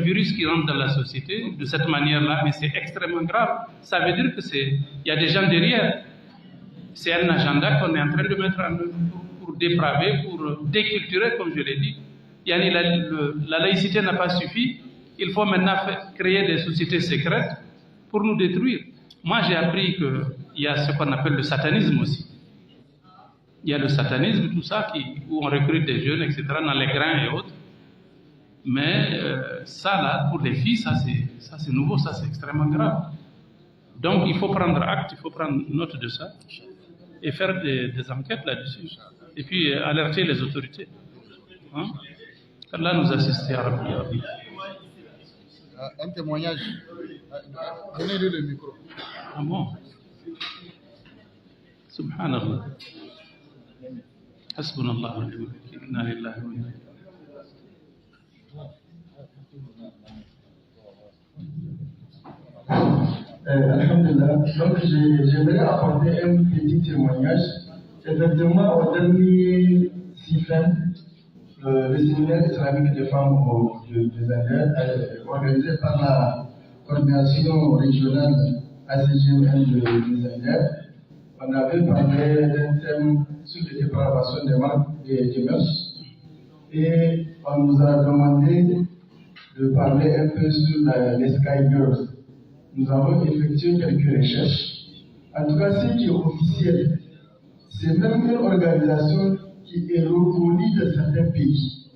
virus qui rentre dans la société de cette manière-là, mais c'est extrêmement grave. Ça veut dire qu'il y a des gens derrière. C'est un agenda qu'on est en train de mettre en œuvre pour dépraver, pour déculturer, comme je l'ai dit. La laïcité n'a pas suffi. Il faut maintenant créer des sociétés secrètes pour nous détruire. Moi, j'ai appris qu'il y a ce qu'on appelle le satanisme aussi. Il y a le satanisme, tout ça, où on recrute des jeunes, etc., dans les grains et autres. Mais ça, là, pour les filles, ça c'est nouveau, ça c'est extrêmement grave. Donc, il faut prendre acte, il faut prendre note de ça et faire des enquêtes là-dessus. Et puis, alerter les autorités. Hein? Allah nous assiste, ya Rabbi. Un témoignage. Donnez-lui le micro. Ah bon? Subhanallah. Hasbunallah wa ni'mal wakeel. Inna lillahi wa inna ilayhi raji'un. Alhamdulillah. Donc j'aimerais apporter un petit témoignage. Effectivement, au dernier CIFEM, le séminaire islamique des femmes de Zander, organisé par la coordination régionale ACGM de Zander, on avait parlé d'un thème sur les dépravations des marques et des mœurs. Et on nous a demandé de parler un peu sur les Sky Girls. Nous avons effectué quelques recherches. En tout cas, ce qui est officiel, c'est même une organisation qui est reconnue dans certains pays,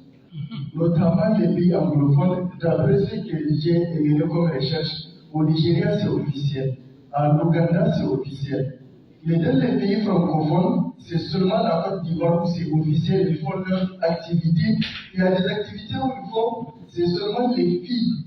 notamment les pays anglophones. D'après ce que j'ai mené comme recherche, au Nigeria c'est officiel, en Ouganda c'est officiel. Mais dans les pays francophones, c'est seulement la Côte d'Ivoire où c'est officiel, ils font leur activité. Il y a des activités où ils font, c'est seulement les filles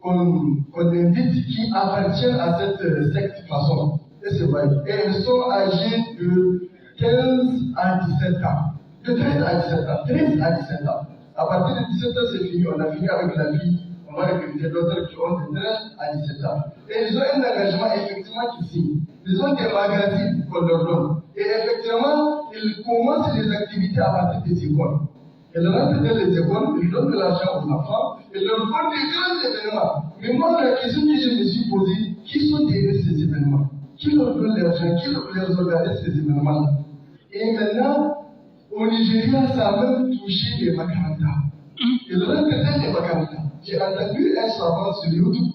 qu'on invite qui appartiennent à cette secte façon. Et c'est vrai. Et elles sont âgées de 15 à 17 ans. De 13 à 17 ans. 13 à 17 ans. À partir de 17 ans, c'est fini. On a fini avec la vie. On va recruter d'autres qui ont de 13 à 17 ans. Et ils ont un engagement effectivement qui signe. Ils ont des magazines qu'on leur donne. Et effectivement, ils commencent les activités à partir des écoles. Ils rentrent dans les écoles, ils donnent de l'argent aux enfants, ils leur font des grands événements. Mais moi, la question que je me suis posée, qui sont derrière ces événements? Qui leur donne l'argent? Qui leur organise ces événements-là? Et maintenant, au Nigeria, ça a même touché les Makaranta. Ils rentrent dans les Makaranta. J'ai entendu un savant sur YouTube,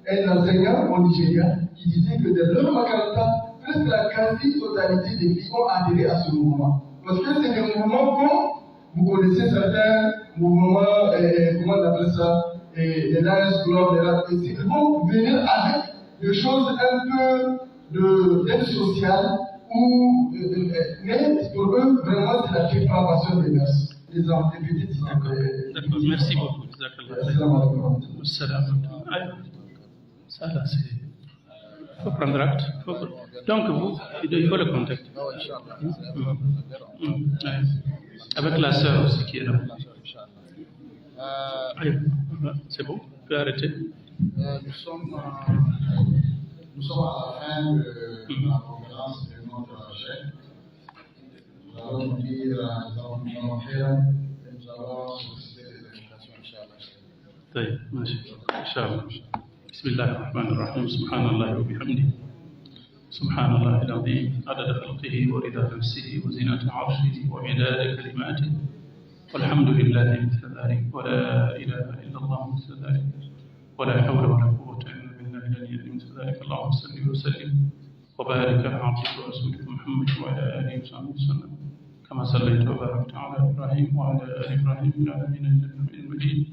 un enseignant au Nigeria, qui disait que dans leur Makaranta, presque la quasi-totalité des filles ont adhéré à ce mouvement. Parce que c'est des mouvements comme vous connaissez certains mouvements, comment on appelle ça, les Lions Club, ils vont venir avec des choses un peu d'aide sociale mais pour eux, vraiment, c'est la préparation des mœurs. Les petites D'accord, merci beaucoup. Ça là, c'est. Il faut prendre acte. Donc, vous, il faut le contact. Avec la sœur aussi qui est là. C'est bon, tu peux arrêter. Nous sommes à la fin de la conférence de notre chef. Nous allons nous dire, nous allons faire et nous allons solliciter les invitations, Inch'Allah. طيب ماشي إن شاء الله. بسم الله الرحمن الرحيم. سبحان الله وبحمده. سبحان الله العظيم عدد خلقه ورضا نفسه وزنة عرشه ومداد كلماته والحمد لله مثل ذلك ولا إله إلا الله مثل ذلك ولا حول ولا قوة إلا بالله العلي مثل ذلك. اللهم صل وسلم وبارك على عبدك ورسولك محمد وعلى آله وصحبه وسلم كما صليت وباركت على إبراهيم وعلى آل إبراهيم في العالمين إنك حميد مجيد.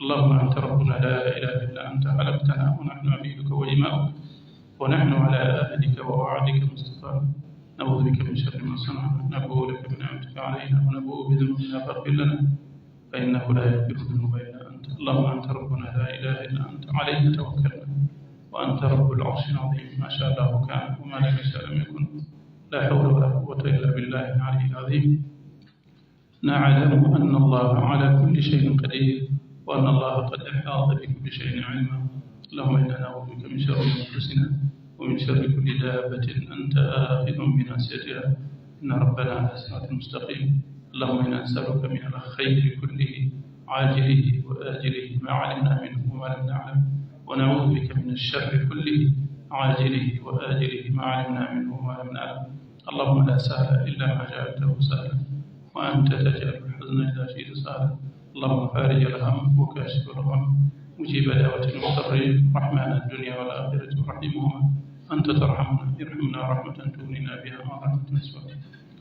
اللهم أنت ربنا لا إله إلا أنت خلقتنا ونحن عبيدك وإماؤك ونحن على عهدك ووعدك ما استطعنا نعوذ بك من شر ما صنعنا نبوء لك بنعمتك علينا ونبوء بذنوبنا فاغفر لنا فإنه لا يغفر الذنوب إلا أنت. اللهم أنت ربنا لا إله إلا أنت عليك توكلنا وأنت رب العرش العظيم ما شاء الله كان وما لم يشاء لم يكن لا حول ولا قوة إلا بالله العلي العظيم. نعلم أن الله على كل شيء قدير وأن الله قد أحاط بكل شيء علما. اللهم إنا نعوذ بك من شر أنفسنا ومن شر كل دابة أنت آخذ بناصيتها إن ربنا على صراط مستقيم. اللهم إنا نسألك من الخير كله عاجله وآجله ما علمنا منه وما لم نعلم ونعوذ بك من الشر كله عاجله وآجله ما علمنا منه وما لم نعلم. اللهم لا سهل إلا ما جعلته سهلا وأنت تجعل الحزن إذا شئت سهلا. اللهم فارج الهم وكاشف الغم مجيب دعوة المضطرين رحمن الدنيا والآخرة ورحيمهما أنت ترحمنا ارحمنا رحمة تغنينا بها عن رحمة سواك.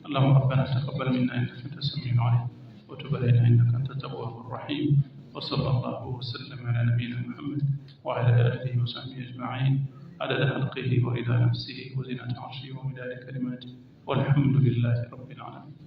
اللهم ربنا تقبل منا إنك أنت السميع العليم وتب علينا إنك أنت التواب الرحيم. وصلى الله وسلم على نبينا محمد وعلى آله وصحبه أجمعين عدد خلقه ورضا نفسه وزنة عرشه ومداد كلماته والحمد لله رب العالمين.